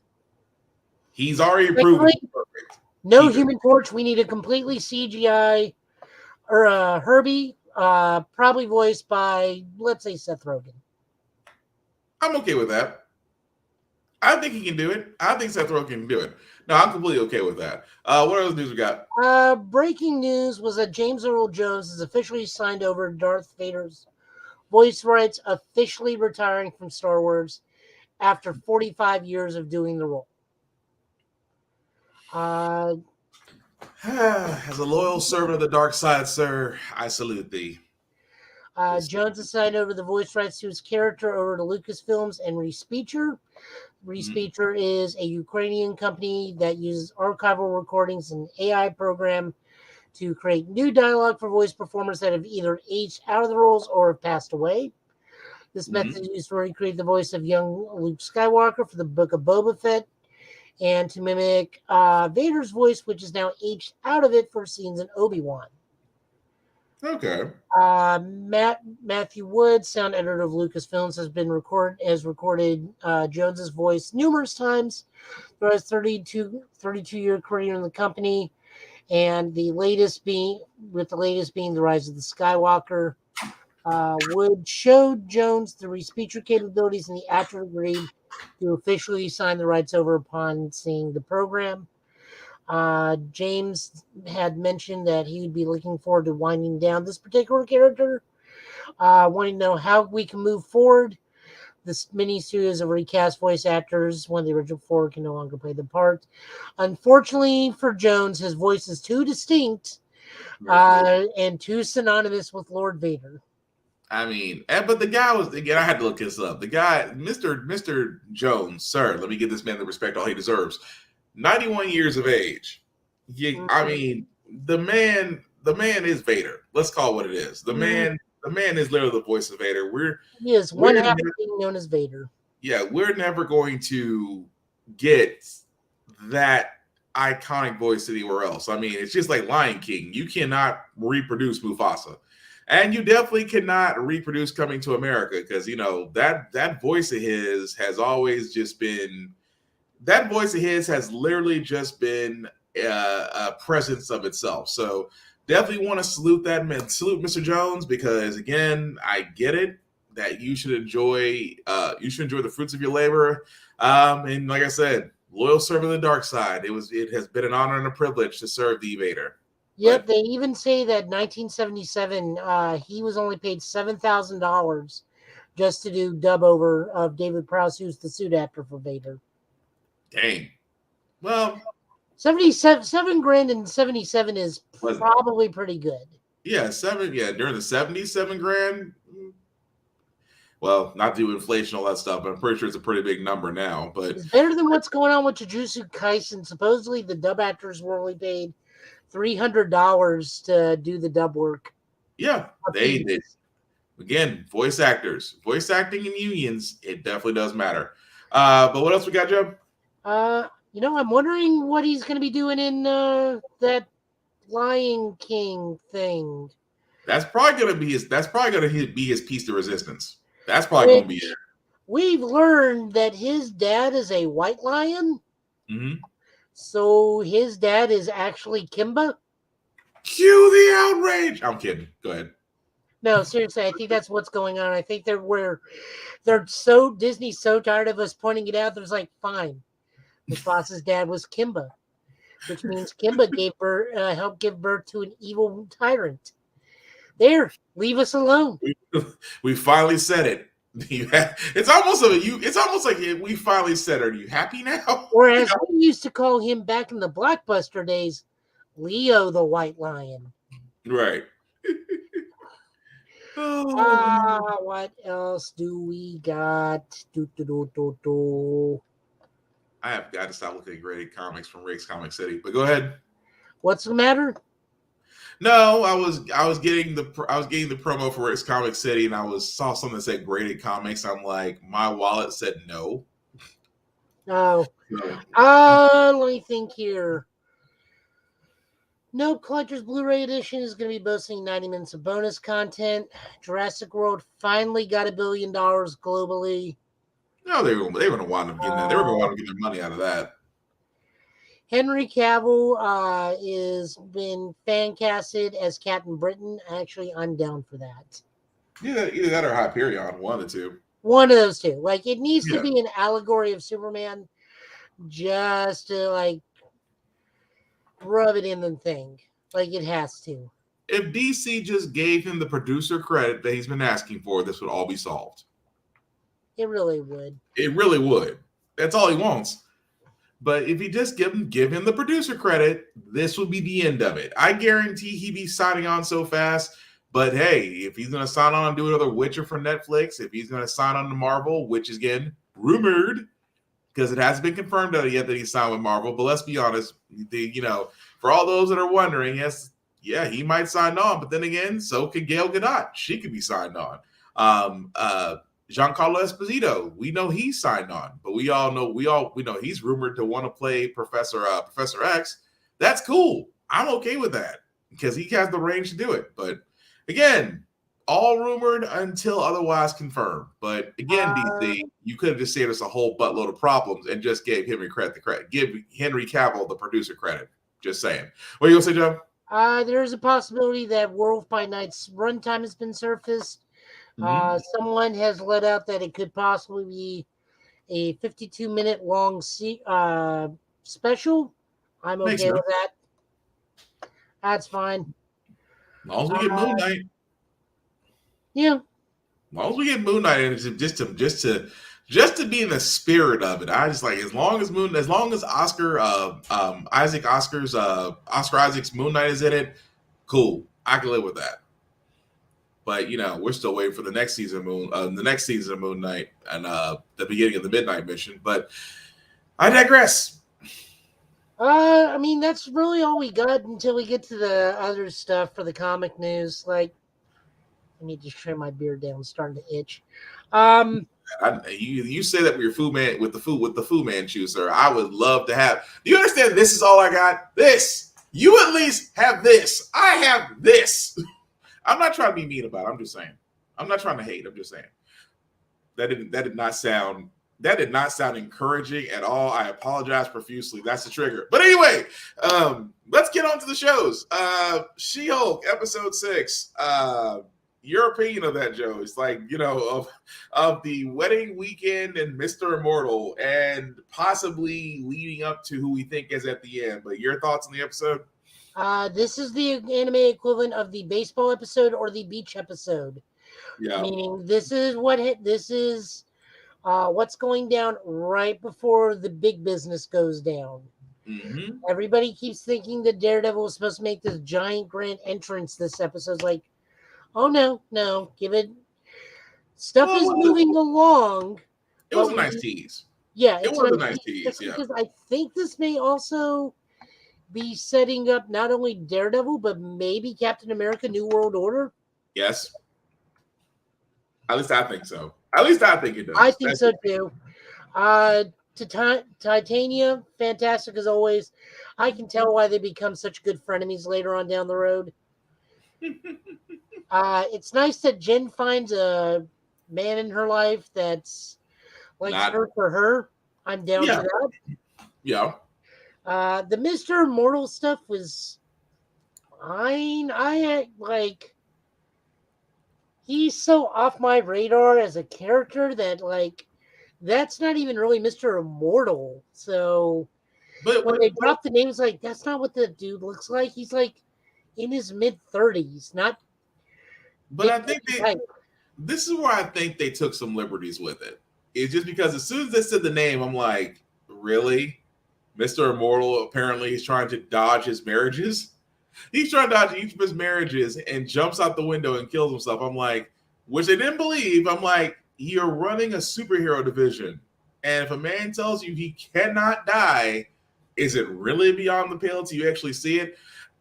He's already proven perfect. No Human Torch. We need a completely CGI or Herbie, probably voiced by, let's say, Seth Rogen. I'm okay with that. I think he can do it. I think Seth Rogen can do it. No, I'm completely okay with that. What other news we got? Breaking news was that James Earl Jones is officially signed over to Darth Vader's voice rights, officially retiring from Star Wars after 45 years of doing the role. As a loyal servant of the dark side, sir, I salute thee. Jones assigned over the voice rights to his character over to Lucasfilms and Respeecher. Respeecher is a Ukrainian company that uses archival recordings and AI program to create new dialogue for voice performers that have either aged out of the roles or have passed away. This method is used to recreate the voice of young Luke Skywalker for the Book of Boba Fett and to mimic Vader's voice, which is now aged out of it for scenes in Obi-Wan. Okay. Matthew Wood, sound editor of Lucasfilms, has recorded Jones's voice numerous times throughout his 32-year career in the company, and the latest being The Rise of the Skywalker. Wood showed Jones the Respeecher capabilities, and the actor agreed to officially sign the rights over upon seeing the program. James had mentioned that he would be looking forward to winding down this particular character, wanting to know how we can move forward. This mini-series of recast voice actors, one of the original four, can no longer play the part. Unfortunately for Jones, his voice is too distinct and too synonymous with Lord Vader. I mean, but the guy was, again, I had to look this up. The guy, Mr. Jones, sir, let me give this man the respect all he deserves. 91 years of age. I mean, the man is Vader. Let's call it what it is. The man is literally the voice of Vader. He is one half of being known as Vader. Yeah, we're never going to get that iconic voice anywhere else. I mean, it's just like Lion King. You cannot reproduce Mufasa. And you definitely cannot reproduce Coming to America, because, you know, that voice of his has always just been, that voice of his has literally just been a presence of itself. So definitely want to salute Mr. Jones, because, again, I get it that you should enjoy the fruits of your labor. And like I said, loyal servant of the dark side. It has been an honor and a privilege to serve the Vader. Yep, they even say that 1977, he was only paid $7,000 just to do dub over of David Prowse, who's the suit actor for Vader. Dang. Well, $7,000 in 77 is probably pretty good. Yeah, during the 70s, $7,000. Well, not to do inflation, all that stuff, but I'm pretty sure it's a pretty big number now. But it's better than what's going on with Jujutsu Kaisen. Supposedly, the dub actors were only paid $300 to do the dub work. Yeah, they did. Again, voice actors, voice acting in unions, it definitely does matter. But what else we got, Joe? I'm wondering what he's going to be doing in that Lion King thing. That's probably going to be his piece de resistance. That's probably going to be it. We've learned that his dad is a white lion. Mm-hmm. So his dad is actually Kimba? Cue the outrage! I'm kidding. Go ahead. No, seriously, I think that's what's going on. I think Disney's so tired of us pointing it out. There's like, fine. His boss's dad was Kimba, which means Kimba helped give birth to an evil tyrant. There, leave us alone. We finally said it. It's almost like we finally said, "Are you happy now?" Or as we used to call him back in the Blockbuster days, Leo the White Lion. Right. What else do we got? I have got to stop looking at graded comics from Rick's Comic City. But go ahead. What's the matter? No, I was getting the promo for Rick's Comic City, and I saw something that said graded comics. I'm like, my wallet said no. Oh. Let me think here. Nope, Collector's Blu-ray Edition is going to be boasting 90 minutes of bonus content. Jurassic World finally got $1 billion globally. No, they were going to wind up getting that. They were going to wind up getting their money out of that. Henry Cavill is been fan casted as Captain Britain. Actually, I'm down for that. Yeah, either that or Hyperion, one of the two. One of those two. Like, it needs to be an allegory of Superman, just to like rub it in the thing. Like, it has to. If DC just gave him the producer credit that he's been asking for, this would all be solved. It really would. It really would. That's all he wants. But if he just give him the producer credit, this would be the end of it. I guarantee he'd be signing on so fast. But hey, if he's going to sign on and do another Witcher for Netflix, if he's going to sign on to Marvel, which is again rumored because it hasn't been confirmed yet that he's signed with Marvel. But let's be honest, for all those that are wondering, yes, yeah, he might sign on. But then again, so could Gail Gadot. She could be signed on. Giancarlo Esposito, we know he's signed on, but we know he's rumored to want to play Professor X. That's cool. I'm okay with that because he has the range to do it. But again, all rumored until otherwise confirmed. But again, DC, you could have just saved us a whole buttload of problems and just gave Henry credit. Give Henry Cavill, the producer, credit. Just saying. What are you gonna say, Joe? There's a possibility that Werewolf by Night's runtime has been surfaced. Someone has let out that it could possibly be a 52-minute long special. I'm okay with that. That's fine. As long as we get Moon Knight. Yeah. As long as we get Moon Knight, and just to be in the spirit of it, I just like as long as Oscar Isaac's Moon Knight is in it, cool. I can live with that. But we're still waiting for the next season of Moon Knight and the beginning of the Midnight Mission. But I digress. I mean, that's really all we got until we get to the other stuff for the comic news. Like, I need to trim my beard down; it's starting to itch. You say that with your Fu Man with the Fu Manchu, sir. I would love to have. Do you understand? This is all I got. This. You at least have this. I have this. I'm not trying to be mean about it. I'm just saying. I'm not trying to hate. I'm just saying. That did not sound encouraging at all. I apologize profusely. That's the trigger. But anyway, let's get on to the shows. She-Hulk episode 6. Your opinion of that, Joe? It's like, of the wedding weekend and Mr. Immortal and possibly leading up to who we think is at the end. But your thoughts on the episode? This is the anime equivalent of the baseball episode or the beach episode. Yeah. Meaning this is what's going down right before the big business goes down. Mm-hmm. Everybody keeps thinking that Daredevil was supposed to make this giant grand entrance this episode. It's like, oh no, give it. Stuff is moving along. It was a nice tease. Yeah, it was a nice tease. Yeah, because I think this may also be setting up not only Daredevil, but maybe Captain America New World Order? Yes. At least I think so. At least I think it does. I think so too. Titania, fantastic as always. I can tell why they become such good frenemies later on down the road. It's nice that Jen finds a man in her life that's likes her for her. I'm down for that. Yeah. The Mr. Immortal stuff was fine. He's so off my radar as a character that that's not even really Mr. Immortal. So when they drop the names, that's not what the dude looks like. He's in his mid-30s, not. But I think this is where I think they took some liberties with it. It's just because as soon as they said the name, I'm like, really? Mr. Immortal apparently is trying to dodge his marriages. He's trying to dodge each of his marriages and jumps out the window and kills himself. I'm like, which they didn't believe. I'm like, you're running a superhero division. And if a man tells you he cannot die, is it really beyond the pale till you actually see it?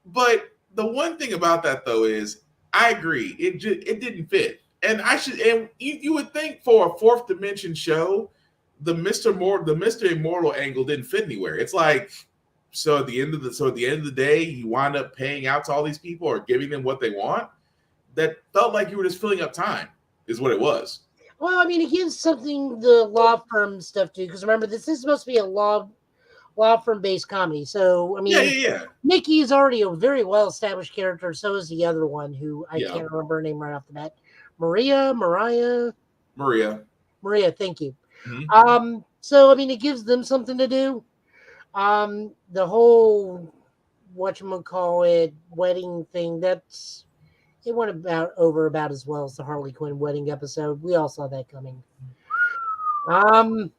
But the one thing about that, though, is I agree. It didn't fit. And you would think for a fourth dimension show, the Mr. Immortal angle didn't fit anywhere. It's like, so at the end of the day, you wind up paying out to all these people or giving them what they want. That felt like you were just filling up time, is what it was. Well, I mean, it gives something the law firm stuff to, because remember, this is supposed to be a law firm based comedy. So I mean, yeah. Nikki is already a very well established character. So is the other one who I can't remember her name right off the bat. Mariah. Thank you. Mm-hmm. So I mean, it gives them something to do. The whole whatchamacallit wedding thing, it went over about as well as the Harley Quinn wedding episode. We all saw that coming. Like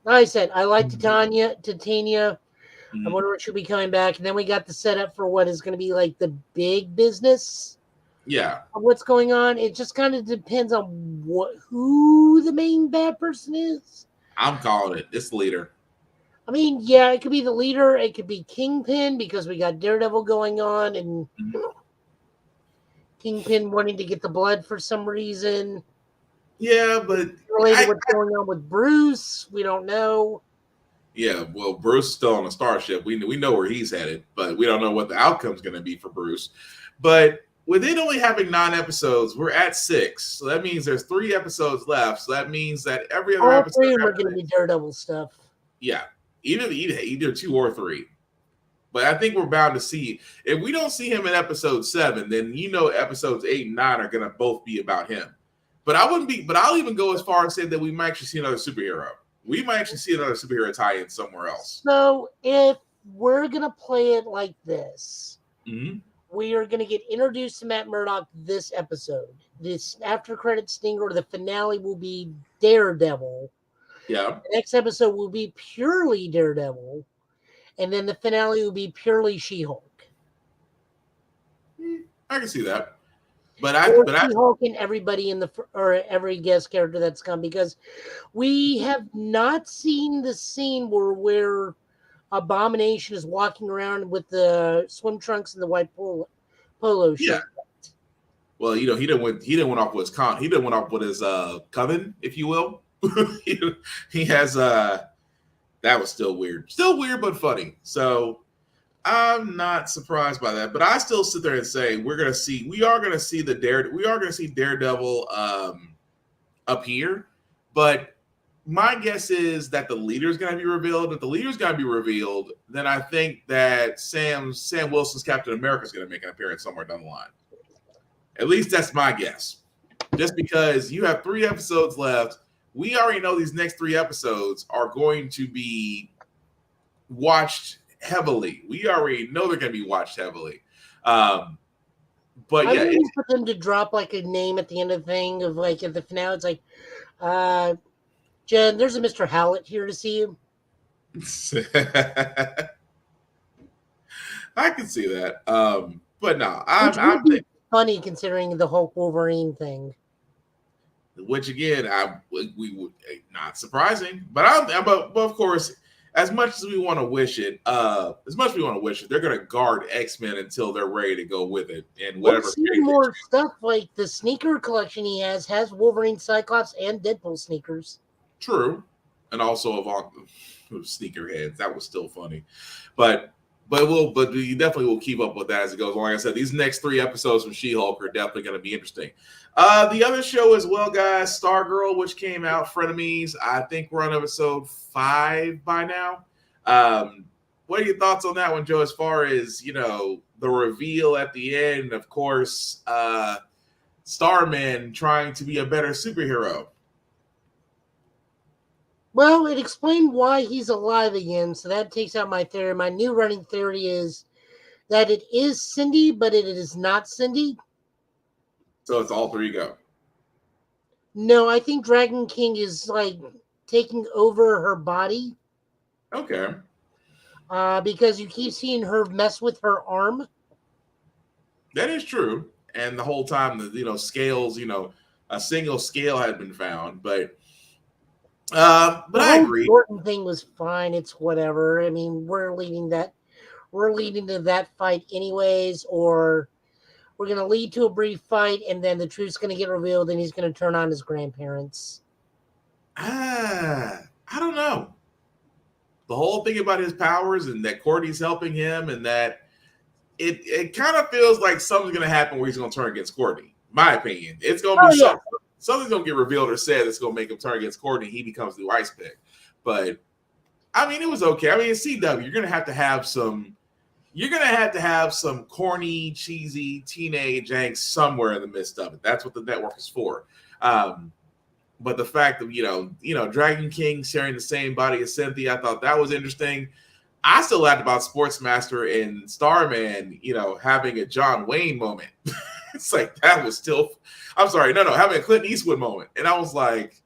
I said, I like Titania. I wonder if she'll be coming back. And then we got the setup for what is going to be like the big business. Yeah, of what's going on. It just kind of depends on who the main bad person is. I'm calling it. It's the leader. I mean, yeah, it could be the leader. It could be Kingpin because we got Daredevil going on and Kingpin wanting to get the blood for some reason. Yeah, but Related to what's going on with Bruce, we don't know. Yeah, well, Bruce is still on a starship. We know where he's headed, but we don't know what the outcome's going to be for Bruce. But with it only having 9 episodes, we're at 6. So that means there's 3 episodes left. So that means that every other All episode, 3 of them are going to be Daredevil stuff. Yeah, either 2 or 3. But I think we're bound to see. If we don't see him in episode 7, then episodes 8 and 9 are going to both be about him. But I'll even go as far as say that we might actually see another superhero. We might actually see another superhero tie-in somewhere else. So if we're going to play it like this, mm-hmm. we are going to get introduced to Matt Murdock this episode. This after credit stinger, the finale will be Daredevil. Yeah. The next episode will be purely Daredevil. And then the finale will be purely She-Hulk. I can see that. But She-Hulk and everybody or every guest character that's come, because we have not seen the scene where Abomination is walking around with the swim trunks and the white polo shirt. Yeah. Well, he didn't went off with his coven, if you will. he has that was still weird, but funny. So I'm not surprised by that, but I still sit there and say we are going to see Daredevil appear, but my guess is that the leader is going to be revealed. If the leader is going to be revealed, then I think that Sam Wilson's Captain America is going to make an appearance somewhere down the line. At least that's my guess. Just because you have 3 episodes left, we already know these next 3 episodes are going to be watched heavily. We already know they're going to be watched heavily. But yeah, I'm waiting for them to drop like a name at the end of the thing of like at the finale. It's like, Jen, there's a Mr. Howlett here to see you. I can see that. But no, I'm funny considering the Hulk Wolverine thing. Which again, we would not surprising, but of course, as much as we want to wish it, they're going to guard X-Men until they're ready to go with it, and whatever. More stuff like the sneaker collection he has Wolverine, Cyclops, and Deadpool sneakers. True, and also of sneakerheads. That was still funny, but you definitely will keep up with that as it goes. Like I said, these next 3 episodes from She-Hulk are definitely going to be interesting. The other show as well, guys, StarGirl, which came out, Frenemies. I think we're on episode 5 by now. What are your thoughts on that one, Joe? As far as the reveal at the end, of course, Starman trying to be a better superhero. Well, it explained why he's alive again, so that takes out my theory. My new running theory is that it is Cindy, but it is not Cindy. So it's alter ego. No, I think Dragon King is like taking over her body. Okay. Because you keep seeing her mess with her arm. That is true. And the whole time, scales, a single scale had been found, but I agree. The Jordan thing was fine. It's whatever. I mean, we're leading to that fight anyways, or we're going to lead to a brief fight, and then the truth's going to get revealed, and he's going to turn on his grandparents. I don't know. The whole thing about his powers and that Courtney's helping him, and that it kind of feels like something's going to happen where he's going to turn against Courtney. My opinion, it's going to be something's going to get revealed or said that's going to make him turn against Courtney. He becomes the ice pick. But I mean, it was okay. I mean, in CW, you're going to have to have some. You're going to have some corny, cheesy teenage angst somewhere in the midst of it. That's what the network is for. But the fact that, Dragon King sharing the same body as Cynthia, I thought that was interesting. I still laughed about Sportsmaster and Starman, having a John Wayne moment. It's like, that was still, I'm sorry, having a Clint Eastwood moment. And I was like,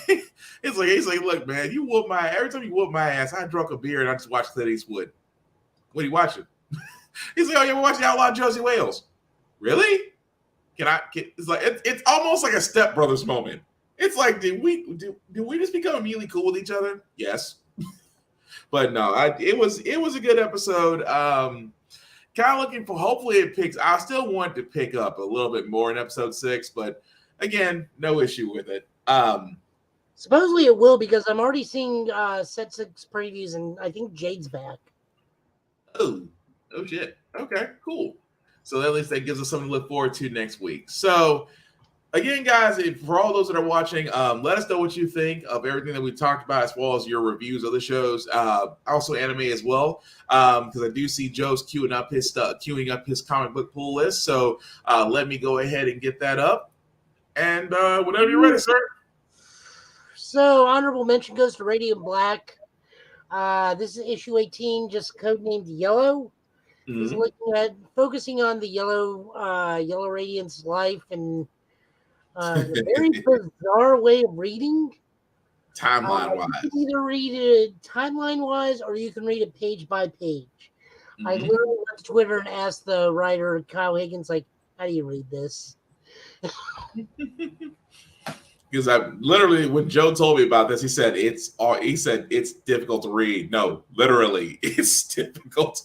he's like, look, man, every time you whoop my ass, I drunk a beer and I just watch Clint Eastwood. What are you watching? He's like, oh, yeah, we're watching Outlaw Josie Wales. Really? It's like it's almost like a Step Brothers moment. It's like, did we just become immediately cool with each other? Yes, but no, it was a good episode. Kind of looking for, hopefully it picks. I still want to pick up a little bit more in episode 6, but again, no issue with it. Supposedly it will, because I'm already seeing set 6 previews, and I think Jade's back. Oh shit. Okay, cool. So at least that gives us something to look forward to next week. So again, guys, for all those that are watching, let us know what you think of everything that we talked about, as well as your reviews of the shows, also anime as well, because I do see Joe's queuing up his comic book pull list. So let me go ahead and get that up, and whenever you're ready, sir. So honorable mention goes to Radiant Black. This is issue 18, just codenamed Yellow. Is looking at focusing on the Yellow Radiant's life and a very bizarre way of reading. Timeline wise, you can either read it timeline wise, or you can read it page by page. I literally went to Twitter and asked the writer Kyle Higgins, like, how do you read this? Because I literally, when Joe told me about this, he said it's difficult to read. No, literally, it's difficult.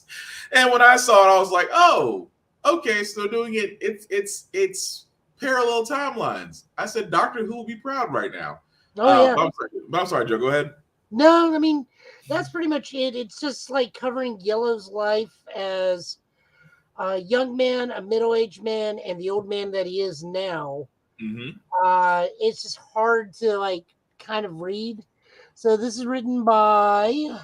And when I saw it, I was like, oh, okay, so doing it's parallel timelines. I said, Doctor Who will be proud right now. Oh yeah. I'm sorry, Joe. Go ahead. No, I mean, that's pretty much it. It's just like covering Yellow's life as a young man, a middle-aged man, and the old man that he is now. It's just hard to like kind of read. So this is written by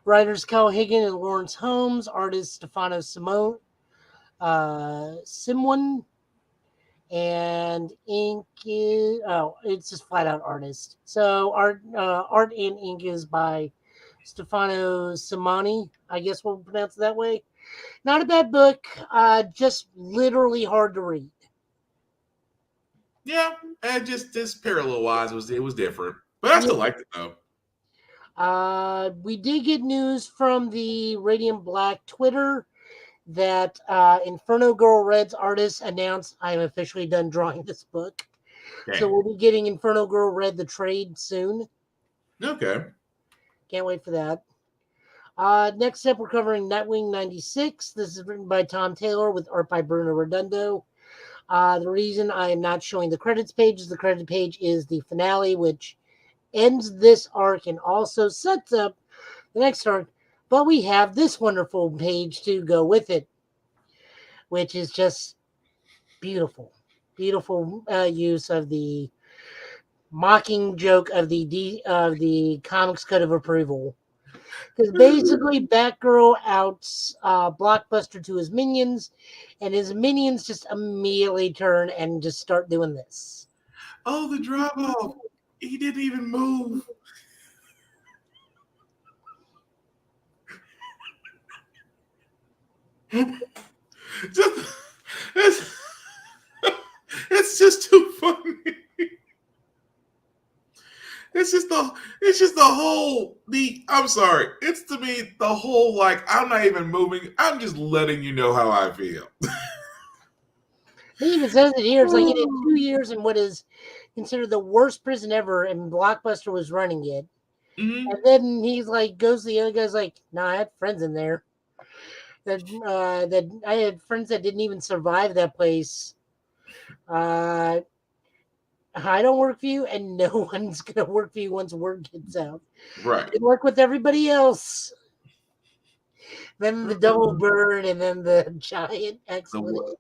writers Kyle Higgins and Lawrence Holmes, artist Stefano Simon, and ink is it's just flat out artist. So art and ink is by Stefano Simani. I guess we'll pronounce it that way. Not a bad book, just literally hard to read. Yeah, and just this parallel wise it was different, but I still liked it though. We did get news from the Radiant Black Twitter that Inferno Girl Red's artist announced, I'm officially done drawing this book. Okay. So we'll be getting Inferno Girl Red the trade soon. Okay. Can't wait for that. Next up, we're covering Nightwing 96. This is written by Tom Taylor with art by Bruno Redondo. The reason I am not showing the credits page is the credit page is the finale, which ends this arc and also sets up the next arc. But we have this wonderful page to go with it, which is just beautiful. Beautiful use of the mocking joke of the Comics Code of Approval. Because basically, Batgirl outs Blockbuster to his minions, and his minions just immediately turn and just start doing this. Oh, the drop off! He didn't even move. It's just too funny. It's just the whole I'm sorry. It's to me the whole like I'm not even moving. I'm just letting you know how I feel. He even says it here. It's like it in 2 years in what is considered the worst prison ever, and Blockbuster was running it. And then he's like, goes to the other guy's like, nah, I had friends in there. That I had friends that didn't even survive that place. I don't work for you, and no one's going to work for you once word gets out. Right. You work with everybody else. Then the double bird, and then the giant excellent.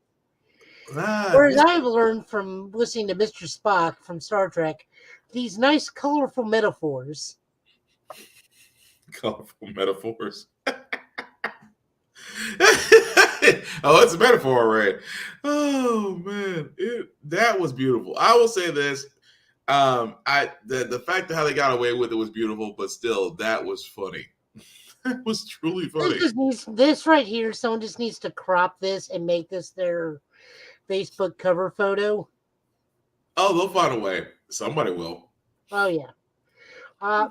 Whereas I've learned from listening to Mr. Spock from Star Trek, these nice, colorful metaphors. Colorful metaphors. Oh, it's a metaphor, right? Oh man, that was beautiful. I will say this: the fact of how they got away with it was beautiful, but still, that was funny. That was truly funny. This right here, someone just needs to crop this and make this their Facebook cover photo. Oh, they'll find a way. Somebody will. Oh yeah.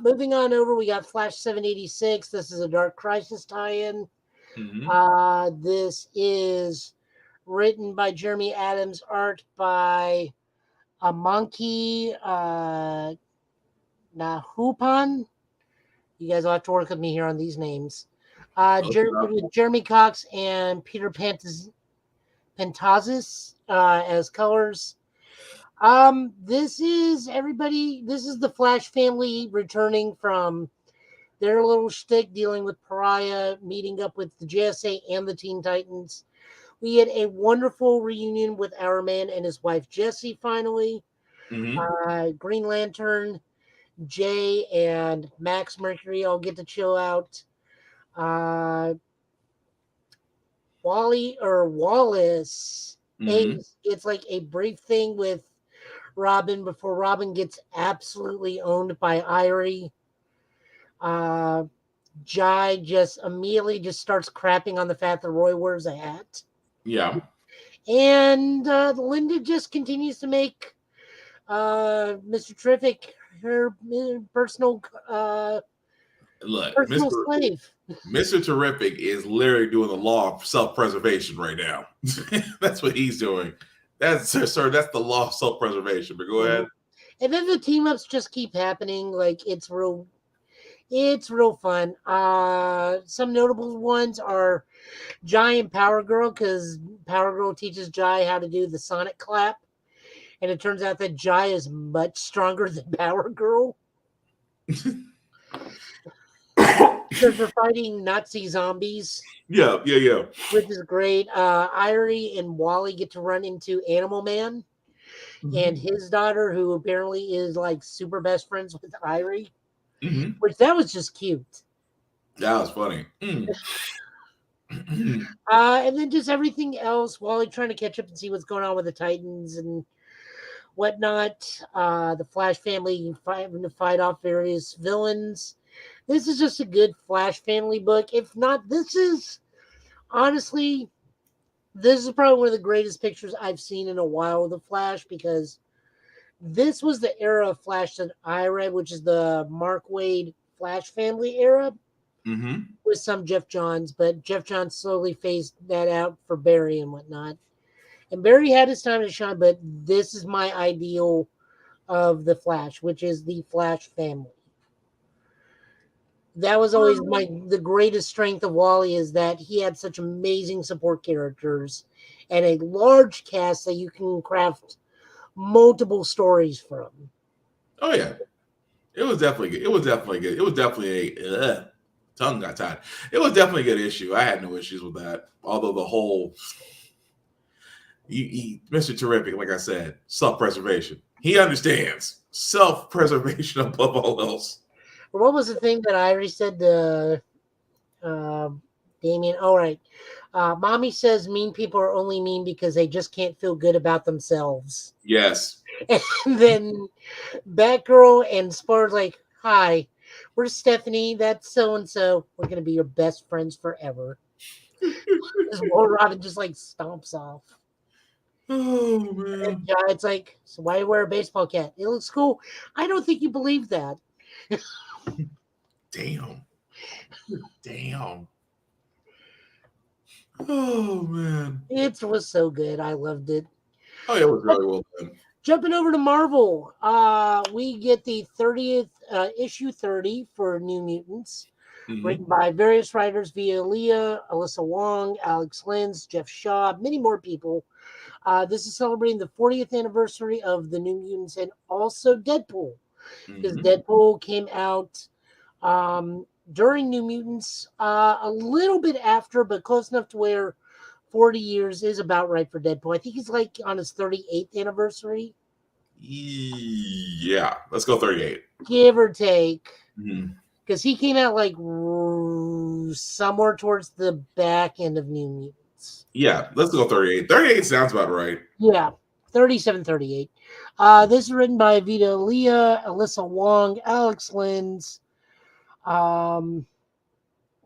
Moving on over, we got Flash 786. This is a Dark Crisis tie-in. This is written by Jeremy Adams, art by Amanki Nahupan. You guys will have to work with me here on these names. Jeremy Cox and Peter Pentazis as colors. This is everybody. This is the Flash family returning from their little shtick, dealing with Pariah, meeting up with the JSA and the Teen Titans. We had a wonderful reunion with our man and his wife Jessie. Finally, Green Lantern, Jay, and Max Mercury all get to chill out. Wallace it's like a brief thing with Robin before Robin gets absolutely owned by Irie. Jai just immediately just starts crapping on the fact that Roy wears a hat. Yeah. And Linda just continues to make Mr. Terrific her personal slave. Mr. Terrific is literally doing the law of self-preservation right now. That's what he's doing. That's the law of self-preservation. But go ahead. And then the team ups just keep happening. Like it's real fun. Some notable ones are Jai and Power Girl, because Power Girl teaches Jai how to do the Sonic clap. And it turns out that Jai is much stronger than Power Girl. Because they're fighting Nazi zombies. Yeah. Which is great. Irie and Wally get to run into Animal Man and his daughter, who apparently is like super best friends with Irie. Which that was just cute. That was funny. And then just everything else, Wally trying to catch up and see what's going on with the Titans and whatnot. The Flash family having to fight off various villains. This is just a good Flash family book. If not, this is probably one of the greatest pictures I've seen in a while of the Flash, because this was the era of Flash that I read, which is the Mark Waid Flash family era, with some Jeff Johns, but Jeff Johns slowly phased that out for Barry and whatnot. And Barry had his time to shine, but this is my ideal of the Flash, which is the Flash family. That was always the greatest strength of Wally, is that he had such amazing support characters and a large cast that you can craft multiple stories from. Oh yeah, it was definitely good. It was definitely a tongue got tied. It was definitely a good issue. I had no issues with that. Although the whole Mr. Terrific, like I said, self-preservation. He understands self-preservation above all else. What was the thing that Irie said to Damien? All right. Mommy says mean people are only mean because they just can't feel good about themselves. Yes. And then Batgirl and Spar's like, hi, we're Stephanie. That's so-and-so. We're going to be your best friends forever. While Robin just like stomps off. Oh, man. And it's like, so why do you wear a baseball cap? It looks cool. I don't think you believe that. Damn. Oh, man. It was so good. I loved it. Oh, yeah, it was really well done. Jumping over to Marvel, we get the 30th issue 30 for New Mutants, written by various writers via Leah, Alyssa Wong, Alex Lins, Jeff Shaw, many more people. This is celebrating the 40th anniversary of the New Mutants and also Deadpool, because Deadpool came out during New Mutants, a little bit after, but close enough to where 40 years is about right for Deadpool. I think he's like on his 38th anniversary. Yeah, let's go 38. Give or take. Because he came out like somewhere towards the back end of New Mutants. Yeah, let's go 38. 38 sounds about right. Yeah, 37, 38. This is written by Vita Leah, Alyssa Wong, Alex Lins,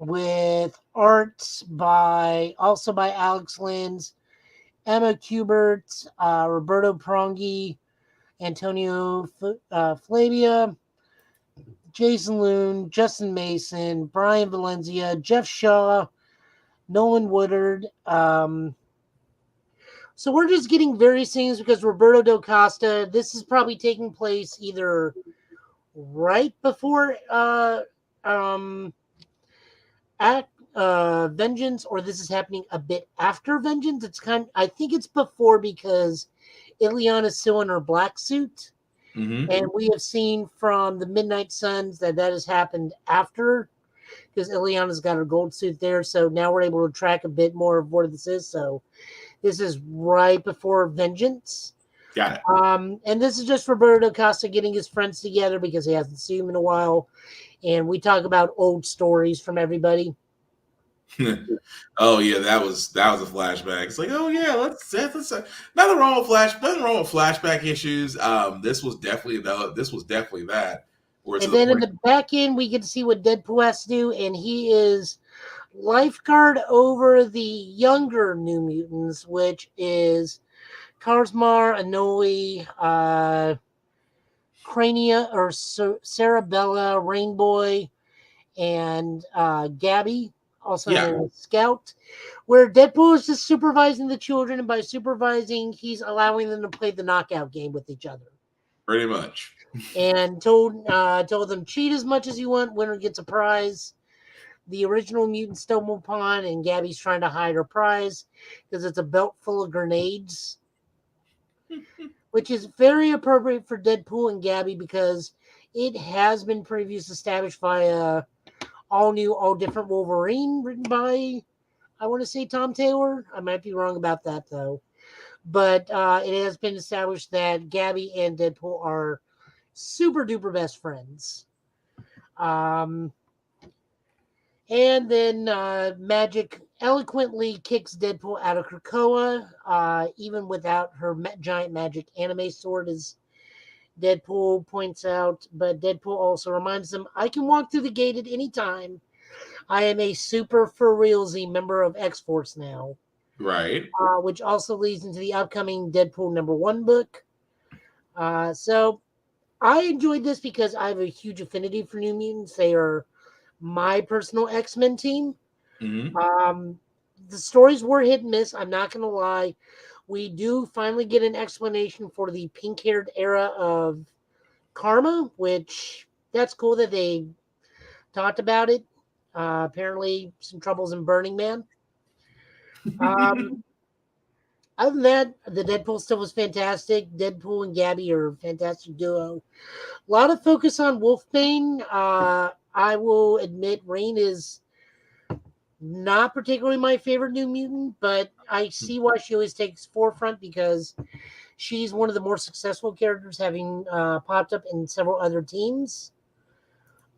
with art by Alex Lins, Emma Kubert, Roberto Pronghi, Antonio Flavia, Jason Loon, Justin Mason, Brian Valencia, Jeff Shaw, Nolan Woodard, So we're just getting various things because Roberto da Costa, this is probably taking place either right before at Vengeance, or this is happening a bit after Vengeance. I think it's before because Ileana's still in her black suit. Mm-hmm. And we have seen from the Midnight Suns that has happened after, because Ileana's got her gold suit there. So now we're able to track a bit more of what this is. So this is right before Vengeance. Got it. And this is just Roberto Costa getting his friends together because he hasn't seen them in a while. And we talk about old stories from everybody. Oh yeah, that was a flashback. It's like, oh yeah, let's nothing wrong with flashback issues. This was definitely that. And then in the back end, we get to see what Deadpool has to do, and he is lifeguard over the younger New Mutants, which is Karsmar, Anoi, Crania, or Cerebella, Rainboy, and Gabby, also known as Scout, where Deadpool is just supervising the children, and by supervising, he's allowing them to play the knockout game with each other. Pretty much. And told them, cheat as much as you want, winner gets a prize. The original mutant stumble upon, and Gabby's trying to hide her prize because it's a belt full of grenades, which is very appropriate for Deadpool and Gabby because it has been previously established by all new, all different Wolverine, written by, I want to say, Tom Taylor. I might be wrong about that though, but it has been established that Gabby and Deadpool are super duper best friends. And then Magic eloquently kicks Deadpool out of Krakoa, even without her giant magic anime sword, as Deadpool points out. But Deadpool also reminds them, I can walk through the gate at any time. I am a super for realsy member of X-Force now. Right. Which also leads into the upcoming Deadpool #1 book. So I enjoyed this because I have a huge affinity for New Mutants. They are my personal X-Men team. Mm-hmm. The stories were hit and miss. I'm not going to lie. We do finally get an explanation for the pink-haired era of Karma, which that's cool that they talked about it. Apparently, some troubles in Burning Man. Other than that, the Deadpool stuff was fantastic. Deadpool and Gabby are a fantastic duo. A lot of focus on Wolfbane. I will admit Rain is not particularly my favorite New Mutant, but I see why she always takes forefront because she's one of the more successful characters, having popped up in several other teams.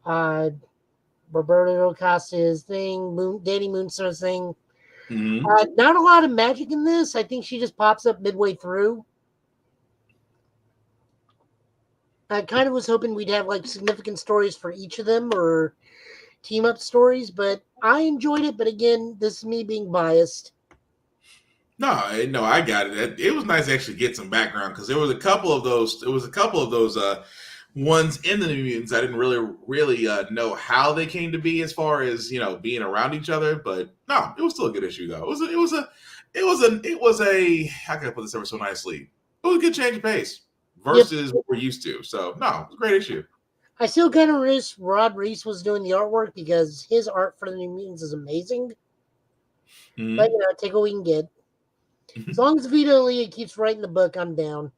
Roberto Costa's thing, Danny Moonstar's thing. Mm-hmm. Not a lot of magic in this. I think she just pops up midway through. I kind of was hoping we'd have like significant stories for each of them or team up stories, but I enjoyed it. But again, this is me being biased. No, I got it. It was nice to actually get some background because there was a couple of those. Ones in the New Mutants. I didn't really know how they came to be as far as being around each other. But no, it was still a good issue though. It was a how can I put this ever so nicely? It was a good change of pace versus what we're used to. So no, it was a great issue. I still kind of wish Rod Reese was doing the artwork because his art for the New Mutants is amazing. Mm-hmm. But take what we can get. As long as Vito Leah keeps writing the book, I'm down.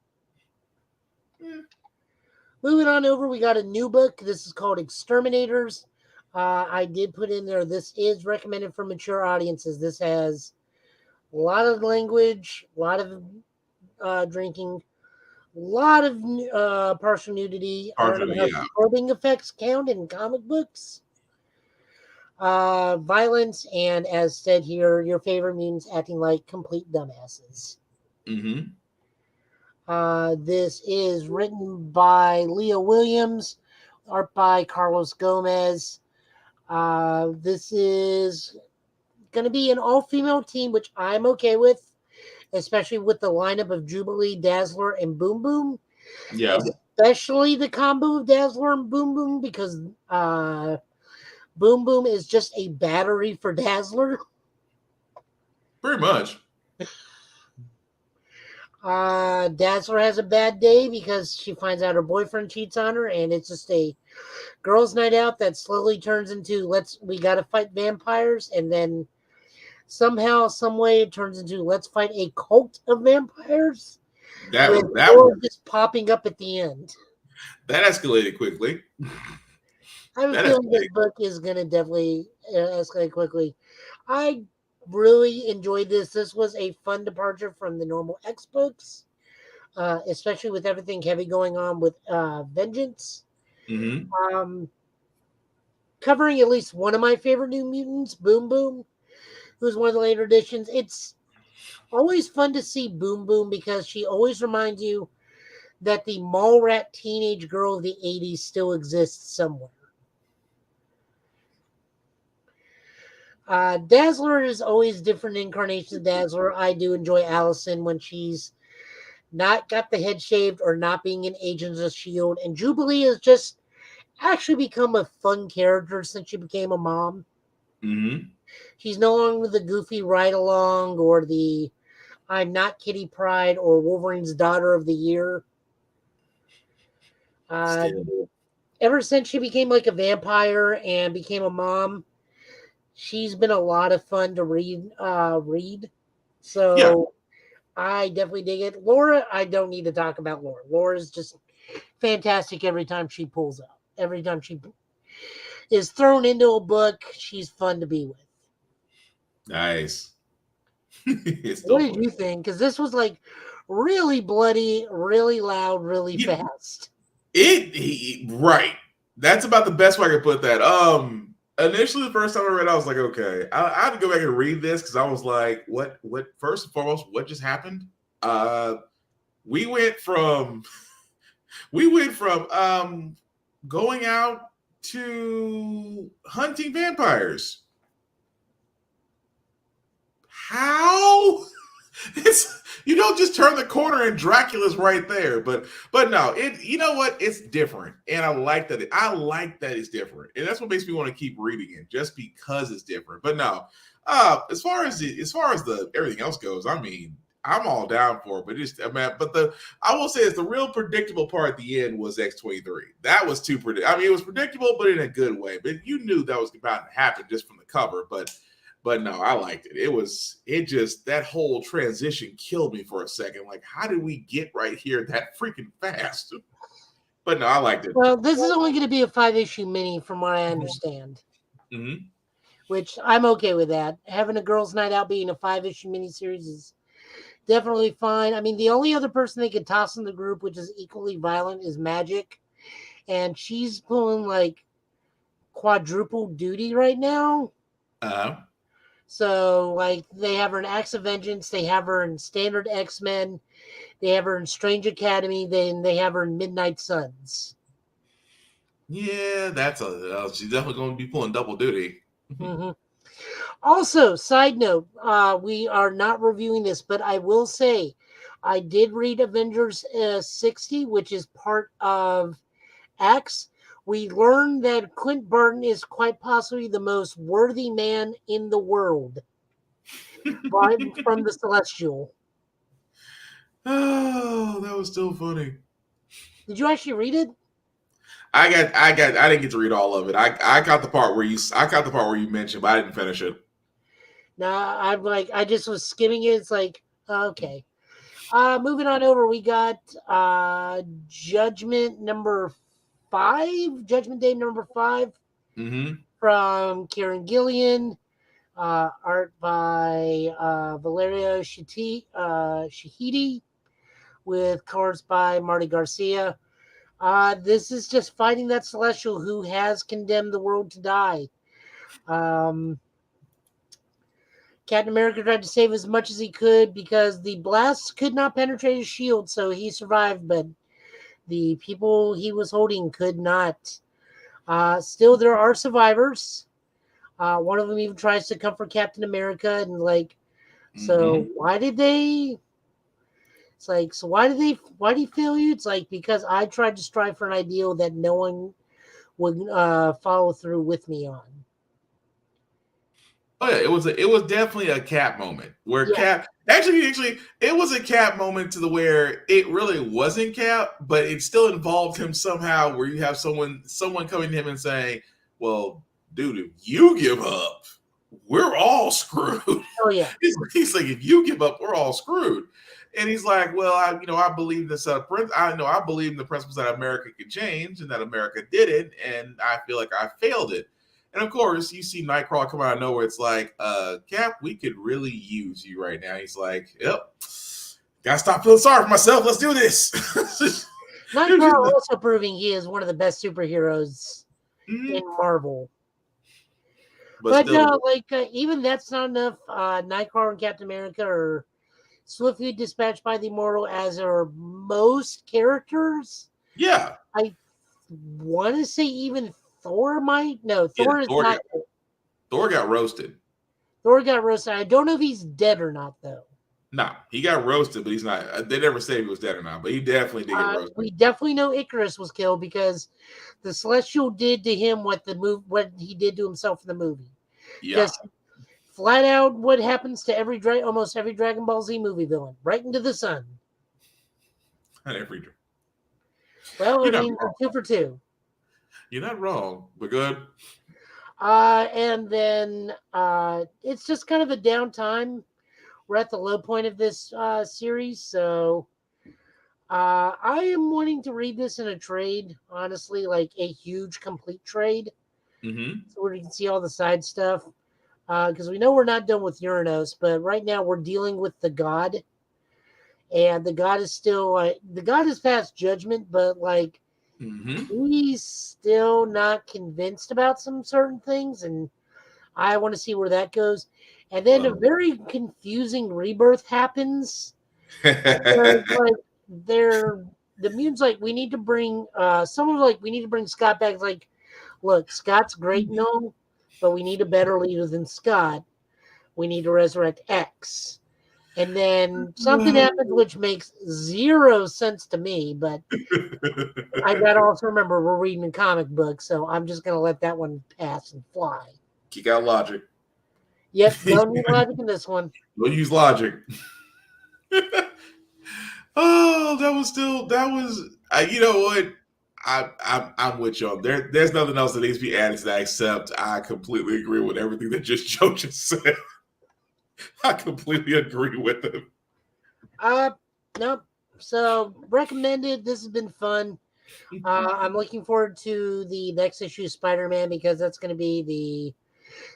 Moving on over, we got a new book. This is called Exterminators. I did put in there, this is recommended for mature audiences. This has a lot of language, a lot of drinking, a lot of partial nudity. I don't know how disturbing effects count in comic books. Violence, and as said here, your favorite mutants acting like complete dumbasses. Mm-hmm. This is written by Leah Williams, art by Carlos Gomez. This is going to be an all-female team, which I'm okay with, especially with the lineup of Jubilee, Dazzler, and Boom Boom. Yeah. Especially the combo of Dazzler and Boom Boom, because Boom Boom is just a battery for Dazzler. Pretty much. Dazzler has a bad day because she finds out her boyfriend cheats on her, and it's just a girls' night out that slowly turns into we gotta fight vampires, and then somehow, some way, it turns into let's fight a cult of vampires. With Laura just popping up at the end. That escalated quickly. I have a feeling this book is going to definitely escalate quickly. I really enjoyed this. This was a fun departure from the normal X books, especially with everything heavy going on with Vengeance. Mm-hmm. Covering at least one of my favorite New Mutants, Boom Boom, who's one of the later editions. It's always fun to see Boom Boom because she always reminds you that the mall rat teenage girl of the 80s still exists somewhere. Dazzler is always different incarnations of Dazzler. I do enjoy Allison when she's not got the head shaved or not being an agent of S.H.I.E.L.D. And Jubilee has just actually become a fun character since she became a mom. Mm-hmm. She's no longer the goofy ride-along or the I'm not Kitty Pryde or Wolverine's Daughter of the Year. Ever since she became like a vampire and became a mom, she's been a lot of fun to read. So yeah. I definitely dig it. Laura, I don't need to talk about Laura. Laura's just fantastic every time she pulls out. Every time she is thrown into a book, she's fun to be with. Nice. What did you think? Because this was like really bloody, really loud, really fast. Right. That's about the best way I could put that. Initially, the first time I read it, I was like, okay, I had to go back and read this because I was like, what? First and foremost, what just happened? We went from going out to hunting vampires. How? You don't just turn the corner and Dracula's right there, but no, you know what? It's different, and I like that. I like that it's different, and that's what makes me want to keep reading it, just because it's different. But no, as far as the everything else goes, I mean, I'm all down for it. But I will say is the real predictable part at the end was X-23. That was too predictable. I mean, it was predictable, but in a good way. But you knew that was about to happen just from the cover, But no, I liked it. That whole transition killed me for a second. Like, how did we get right here that freaking fast? But no, I liked it. Well, this is only going to be a 5-issue mini from what I understand. Mm-hmm. Which I'm okay with that. Having a girls' night out being a 5-issue miniseries is definitely fine. I mean, the only other person they could toss in the group, which is equally violent, is Magic. And she's pulling like quadruple duty right now. Uh-huh. So, like, they have her in Acts of Vengeance, they have her in Standard X-Men, they have her in Strange Academy, then they have her in Midnight Suns. Yeah, she's definitely going to be pulling double duty. Mm-hmm. Also, side note, we are not reviewing this, but I will say I did read Avengers 60, which is part of X. We learned that Clint Barton is quite possibly the most worthy man in the world from the Celestial. Oh, that was still funny. Did you actually read it? I didn't get to read all of it. I got the part where you mentioned, but I didn't finish it. Nah, I just was skimming it. It's like, okay. Moving on over, we got Judgment Day number 5 mm-hmm. from Kieran Gillian, art by Valeria Shahidi, with colors by Marty Garcia. This is just fighting that Celestial who has condemned the world to die. Captain America tried to save as much as he could because the blasts could not penetrate his shield, so he survived, but the people he was holding could not. Still, there are survivors. One of them even tries to comfort Captain America, and so why did he fail you? It's like, because I tried to strive for an ideal that no one would follow through with me on. Oh yeah, it was definitely a Cap moment where Actually, it was a Cap moment to the where it really wasn't Cap, but it still involved him somehow. Where you have someone coming to him and saying, "Well, dude, if you give up, we're all screwed." Oh yeah. He's like, "If you give up, we're all screwed." And he's like, "Well, I believe this. I believe in the principles that America could change and that America did it, and I feel like I failed it." And of course, you see Nightcrawler come out of nowhere. It's like, Cap, we could really use you right now. He's like, "Yep, gotta stop feeling sorry for myself. Let's do this." Nightcrawler also proving he is one of the best superheroes in Marvel. But still, no, even that's not enough. Nightcrawler and Captain America are swiftly dispatched by the Immortal, as are most characters. yeah, I want to say even Thor might. No, Thor is not. Thor got roasted. Thor got roasted. I don't know if he's dead or not, though. No, he got roasted, but he's not. They never say if he was dead or not, but he definitely did get roasted. We definitely know Icarus was killed because the Celestial did to him what he did to himself in the movie. Yeah. Just flat out what happens to almost every Dragon Ball Z movie villain, right into the sun. Not every. Well, I mean, 2 for 2. You're not wrong, but good. And then it's just kind of a downtime. We're at the low point of this series, so I am wanting to read this in a trade, honestly, like a huge complete trade. Mm-hmm. So we can see all the side stuff. Because we know we're not done with Uranus, but right now we're dealing with the god. And the god is still the god has passed judgment, but he's still not convinced about some certain things, and I want to see where that goes. And then a very confusing rebirth happens. The mutants we need to bring we need to bring Scott back. It's like, look, Scott's great and all, but we need a better leader than Scott. We need to resurrect X. And then something happens which makes zero sense to me, but I got to also remember we're reading a comic book, so I'm just going to let that one pass and fly. You got logic. Yep, no need logic in this one. We'll use logic. Oh, you know what? I'm with you. There's nothing else that needs to be added to that except I completely agree with everything that Joe just said. I completely agree with him. Nope. So recommended. This has been fun. I'm looking forward to the next issue of Spider-Man because that's going to be the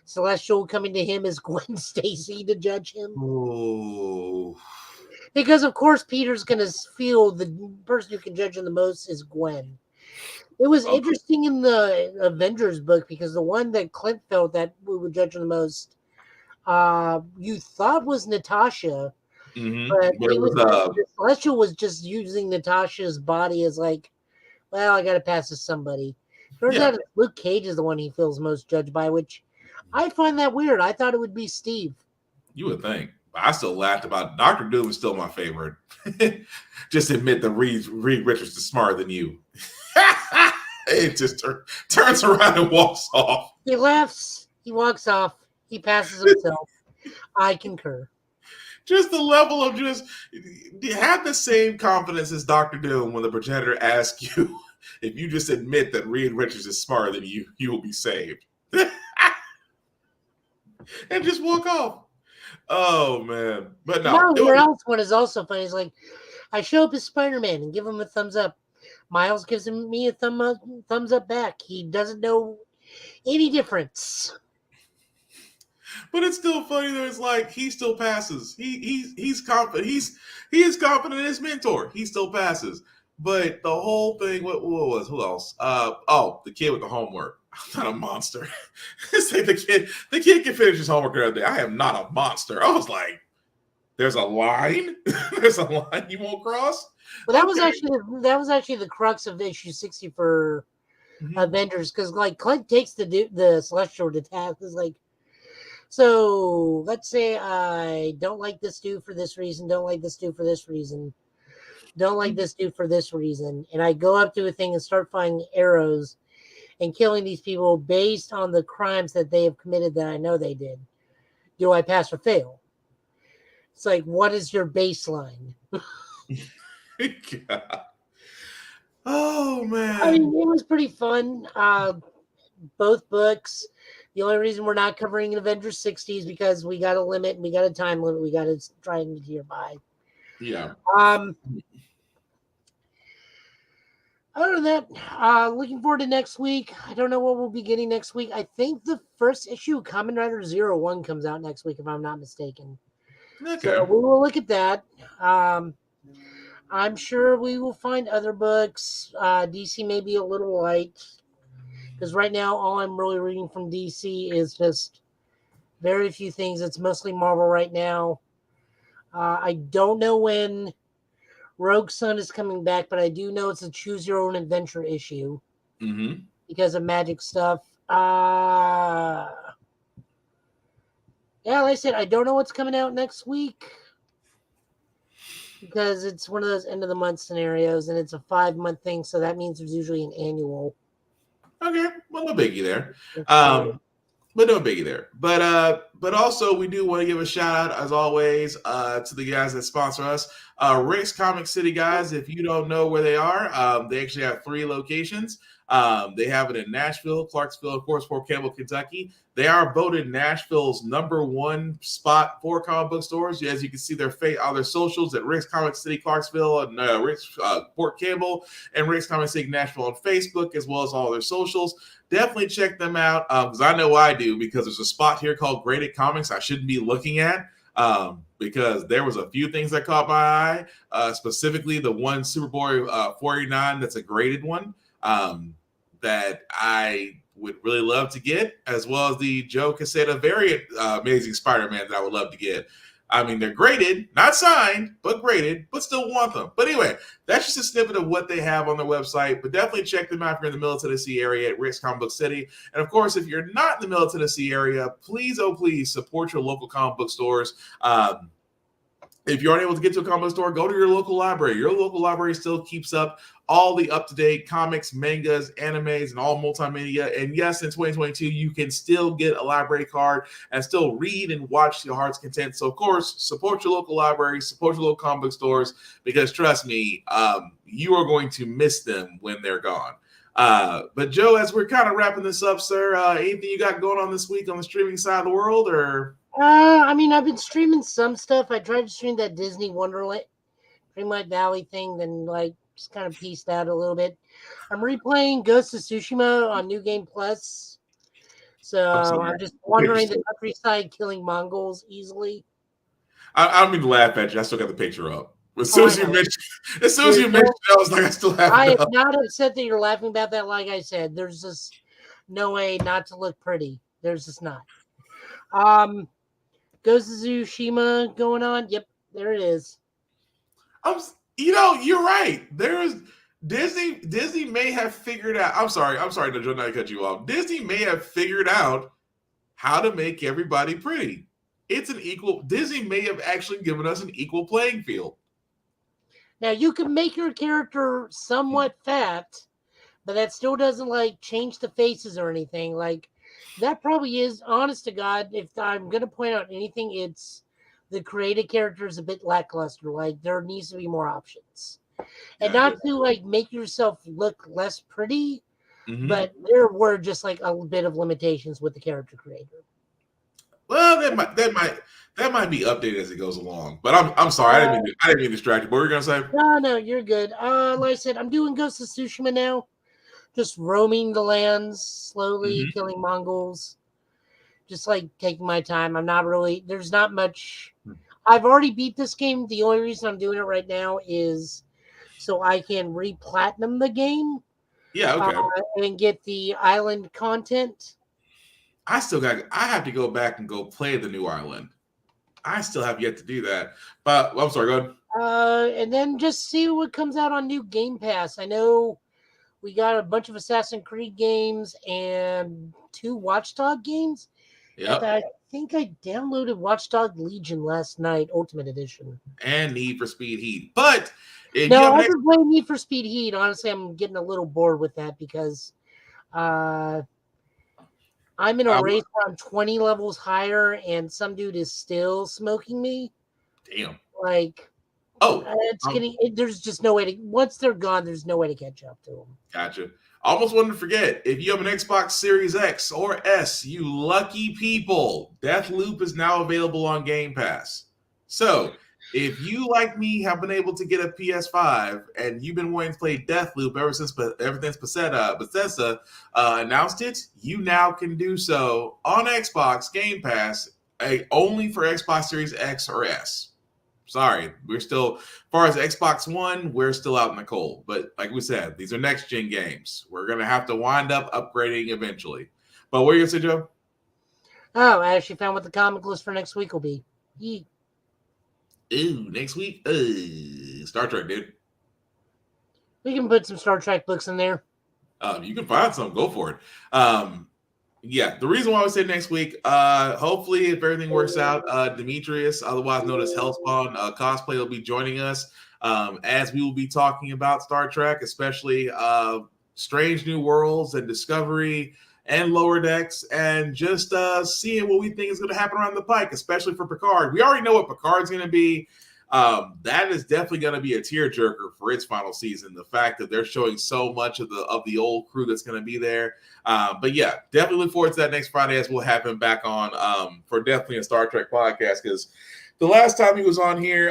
Celestial coming to him as Gwen Stacy to judge him. Oh. Because of course Peter's going to feel the person who can judge him the most is Gwen. It was interesting in the Avengers book because the one that Clint felt that we would judge him the most, you thought was Natasha, but the Celestial was just using Natasha's body as well, I got to pass to somebody. Turns out Luke Cage is the one he feels most judged by, which I find that weird. I thought it would be Steve. You would think. But I still laughed about Dr. Doom is still my favorite. Just admit that Reed Richards is smarter than you. It just turns around and walks off. He laughs. He walks off. He passes himself. I concur. Just the level of have the same confidence as Dr. Doom when the Progenitor asks you if you just admit that Reed Richards is smarter than you, you will be saved. And just walk off. Oh, man. But no. Morales one is also funny. It's like, I show up as Spider-Man and give him a thumbs up. Miles gives me a thumbs up back. He doesn't know any difference. But it's still funny that it's like he still passes. He's confident. He is confident in his mentor. He still passes. But the whole thing, who else? The kid with the homework. I'm not a monster. It's like the kid can finish his homework every day. I am not a monster. I was like, there's a line? There's a line you won't cross? Well, that was actually the crux of issue 60 for Avengers, because Clint takes the Celestial to task. It's like, so let's say I don't like this dude for this reason, don't like this dude for this reason, don't like this dude for this reason, and I go up to a thing and start firing arrows and killing these people based on the crimes that they have committed that I know they did. Do I pass or fail? It's like, what is your baseline? God. Oh I man. mean, it was pretty fun. Both books. The only reason we're not covering Avengers 60 is because we got a limit and we got a time limit. We got to try and adhere by. Yeah. Other than that, looking forward to next week. I don't know what we'll be getting next week. I think the first issue of Kamen Rider 01 comes out next week, if I'm not mistaken. Okay. So we will look at that. I'm sure we will find other books. DC may be a little light because right now all I'm really reading from DC is just very few things. It's mostly Marvel right now. I don't know when Rogue Sun is coming back, but I do know it's a choose your own adventure issue because of magic stuff. Yeah, like I said, I don't know what's coming out next week because it's one of those end of the month scenarios and it's a 5-month thing, so that means there's usually an annual. Okay, well, no biggie there. But No biggie there. But also we do want to give a shout out as always to the guys that sponsor us. Rick's Comic City guys, if you don't know where they are, they actually have 3 locations. They have it in Nashville, Clarksville, of course, Fort Campbell, Kentucky. They are voted Nashville's #1 spot for comic book stores. As you can see their their socials at Rick's Comic City, Clarksville, and Rick's Fort Campbell, and Rick's Comic City Nashville on Facebook, as well as all their socials. Definitely check them out because I know I do, because there's a spot here called Graded Comics I shouldn't be looking at because there was a few things that caught my eye, specifically the one Superboy 489 that's a graded one that I would really love to get, as well as the Joe Quesada variant Amazing Spider-Man that I would love to get. I mean, they're graded, not signed, but graded, but still want them. But anyway, that's just a snippet of what they have on their website. But definitely check them out if you're in the Middle Tennessee area at Rick's Comic Book City. And of course, if you're not in the Middle Tennessee area, please, oh please, support your local comic book stores. If you aren't able to get to a comic book store, go to your local library. Your local library still keeps up all the up-to-date comics, mangas, animes, and all multimedia. And yes, in 2022, you can still get a library card and still read and watch your heart's content. So, of course, support your local library, support your local comic book stores, because trust me, you are going to miss them when they're gone. But Joe, as we're kind of wrapping this up, sir, anything you got going on this week on the streaming side of the world, or? I mean, I've been streaming some stuff. I tried to stream that Disney Wonderland, Dreamlight Valley thing, then just kind of pieced out a little bit. I'm replaying Ghost of Tsushima on New Game Plus. So I'm just wandering the countryside, killing Mongols easily. I don't mean to laugh at you. I still got the picture up. As soon as you mentioned it, I was like, I still have it. I am not upset that you're laughing about that. Like I said, there's just no way not to look pretty. There's just not. Ghost of Tsushima going on. Yep, there it is. You're right. There's Disney may have figured out. I'm sorry, Joe, not to cut you off. Disney may have figured out how to make everybody pretty. It's an equal. Disney may have actually given us an equal playing field. Now you can make your character somewhat fat, but that still doesn't change the faces or anything. That probably is, honest to God, if I'm going to point out anything, it's the created character is a bit lackluster. There needs to be more options. And not to make yourself look less pretty, but there were just a bit of limitations with the character creator. Well, that might be updated as it goes along. But I'm sorry, I didn't mean to distract you. What were you gonna say? No, you're good. Like I said, I'm doing Ghost of Tsushima now. Just roaming the lands slowly, killing Mongols. Just taking my time. I'm not really. There's not much. I've already beat this game. The only reason I'm doing it right now is so I can re-platinum the game. Yeah, okay. And get the island content. I have to go back and go play the new island. I still have yet to do that. But I'm sorry, go ahead. And then just see what comes out on new Game Pass. I know we got a bunch of Assassin's Creed games and 2 Watchdog games. Yep. I think I downloaded Watchdog Legion last night, Ultimate Edition. And Need for Speed Heat. But I've been playing Need for Speed Heat. Honestly, I'm getting a little bored with that because I'm in a race where I'm 20 levels higher and some dude is still smoking me. Damn. Like, Oh, there's just no way to, once they're gone, there's no way to catch up to them. gotcha. Almost wanted to forget, if you have an Xbox Series X or S, you lucky people, Deathloop is now available on Game Pass. So, if you, like me, have been able to get a PS5 and you've been wanting to play Deathloop ever since Bethesda announced it, you now can do so on Xbox Game Pass, only for Xbox Series X or S. Sorry, we're still, as far as Xbox One, we're still out in the cold. But like we said, these are next gen games. We're gonna have to wind up upgrading eventually. But what are you gonna say, Joe? Oh, I actually found what the comic list for next week will be. Yeet. Ooh, next week, Star Trek, dude. We can put some Star Trek books in there. You can find some. Go for it. Yeah, the reason why we say next week, hopefully, if everything works out, Demetrius, otherwise known as Hellspawn, cosplay, will be joining us as we will be talking about Star Trek, especially Strange New Worlds and Discovery and Lower Decks, and just seeing what we think is going to happen around the pike, especially for Picard. We already know what Picard's going to be. That is definitely going to be a tearjerker for its final season. The fact that they're showing so much of the old crew that's going to be there. But yeah, definitely look forward to that next Friday as we'll have him back on for definitely a Star Trek podcast, because the last time he was on here,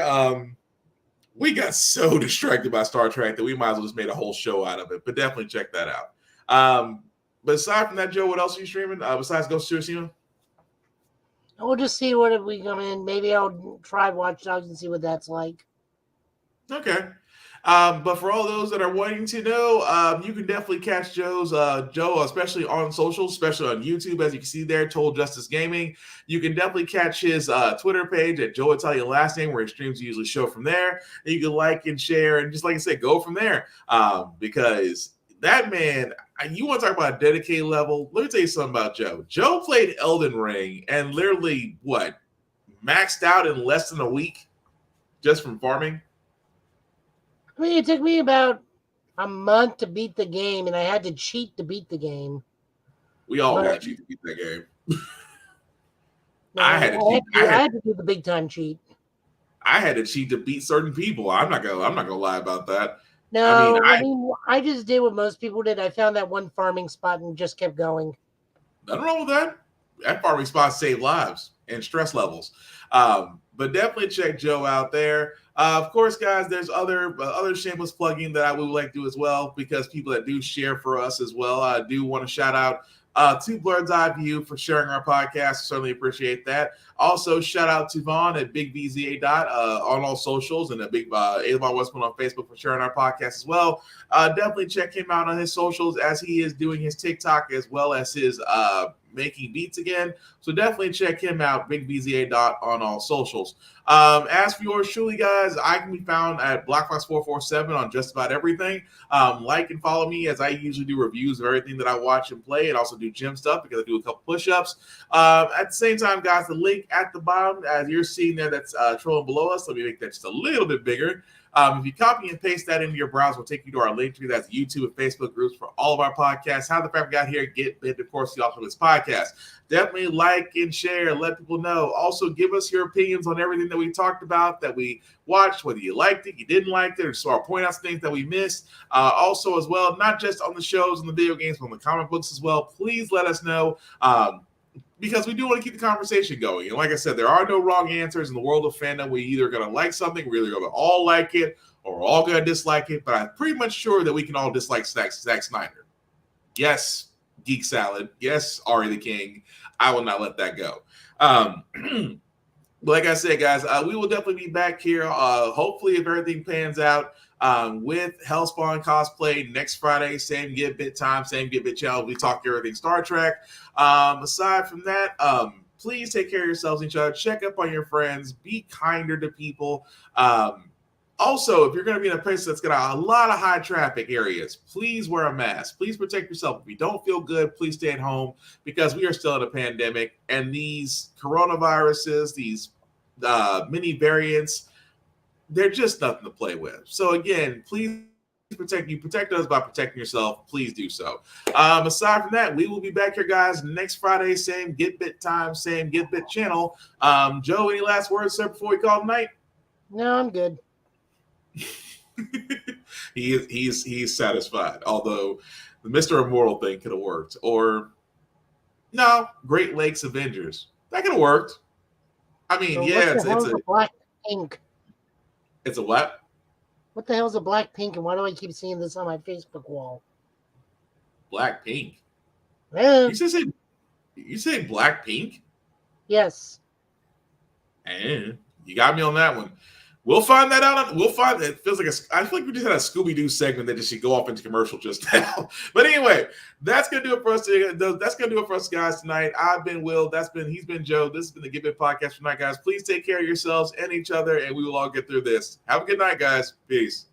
we got so distracted by Star Trek that we might as well just made a whole show out of it. But definitely check that out. But aside from that, Joe, what else are you streaming besides Ghost of Tsushima? We'll just see what we come in. Maybe I'll try Watch Dogs and see what that's like. Okay. But for all those that are wanting to know, you can definitely catch Joe, especially on social, especially on YouTube, as you can see there, Total Justice Gaming. You can definitely catch his Twitter page at Joe Italian Last Name, where his streams usually show from there. And you can like and share, and just like I said, go from there. Because that man, you want to talk about a dedicated level? Let me tell you something about Joe. Joe played Elden Ring and literally, maxed out in less than a week just from farming? I mean, it took me about a month to beat the game, and I had to cheat to beat the game. We all got to cheat to beat that game. No, I had to do the big time cheat. I had to cheat to beat certain people. I'm not gonna lie about that. No, I just did what most people did. I found that one farming spot and just kept going. Nothing wrong with that. That farming spot saved lives and stress levels. But definitely check Joe out there. Of course, guys, there's other shameless plugging that I would like to do as well, because people that do share for us as well. I do want to shout out to Blurred's Eye View for sharing our podcast. Certainly appreciate that. Also, shout out to Vaughn at Big VZA on all socials, and a big Avon Westman on Facebook for sharing our podcast as well. Definitely check him out on his socials as he is doing his TikTok as well as his making beats again. So definitely check him out, Big VZA on all socials. As for yours truly, guys, I can be found at BlackFox447 on just about everything. Like and follow me, as I usually do reviews of everything that I watch and play, and also do gym stuff because I do a couple push-ups. At the same time, guys, the link at the bottom, as you're seeing there, that's trolling below us. Let me make that just a little bit bigger. If you copy and paste that into your browser, we'll take you to our link tree. That's YouTube and Facebook groups for all of our podcasts. How the Fact Got Here, Get Bit, of course, the Ultimate Podcast. Definitely like and share, let people know. Also, give us your opinions on everything that we talked about, that we watched, whether you liked it, you didn't like it, or so point out some things that we missed. Also, as well, not just on the shows and the video games, but on the comic books as well. Please let us know. Because we do want to keep the conversation going. And like I said, there are no wrong answers in the world of fandom. We're either going to like something, we're either going to all like it, or we're all going to dislike it. But I'm pretty much sure that we can all dislike Zack Snyder. Yes, Geek Salad. Yes, Ari the King. I will not let that go. Like I said, guys, we will definitely be back here. Hopefully, if everything pans out, with Hellspawn cosplay next Friday, same Get Bit time, same Get Bit channel. We talk everything Star Trek. Aside from that, please take care of yourselves and each other. Check up on your friends. Be kinder to people. Also, if you're going to be in a place that's got a lot of high traffic areas, please wear a mask. Please protect yourself. If you don't feel good, please stay at home, because we are still in a pandemic, and these coronaviruses, these many variants, they're just nothing to play with. So again, please protect us by protecting yourself. Please do so. Aside from that, we will be back here, guys, next Friday, same Get Bit time, same Get Bit channel. Joe, any last words, sir, before we call it night? No, I'm good. He's satisfied. Although the Mr. Immortal thing could have worked, or no, Great Lakes Avengers that could have worked. I mean, So yeah, what the hell's a black pink? it's a what? What the hell's a black pink, and why do I keep seeing this on my Facebook wall? Black Pink. Eh, You say Black Pink? yes. And you got me on that one. We'll find that out. We'll find it. Feels like I feel like we just had a Scooby Doo segment that just should go off into commercial just now. But anyway, that's gonna do it for us. That's gonna do it for us, guys. Tonight, I've been Will. He's been Joe. This has been the Give It Podcast tonight, guys. Please take care of yourselves and each other, and we will all get through this. Have a good night, guys. Peace.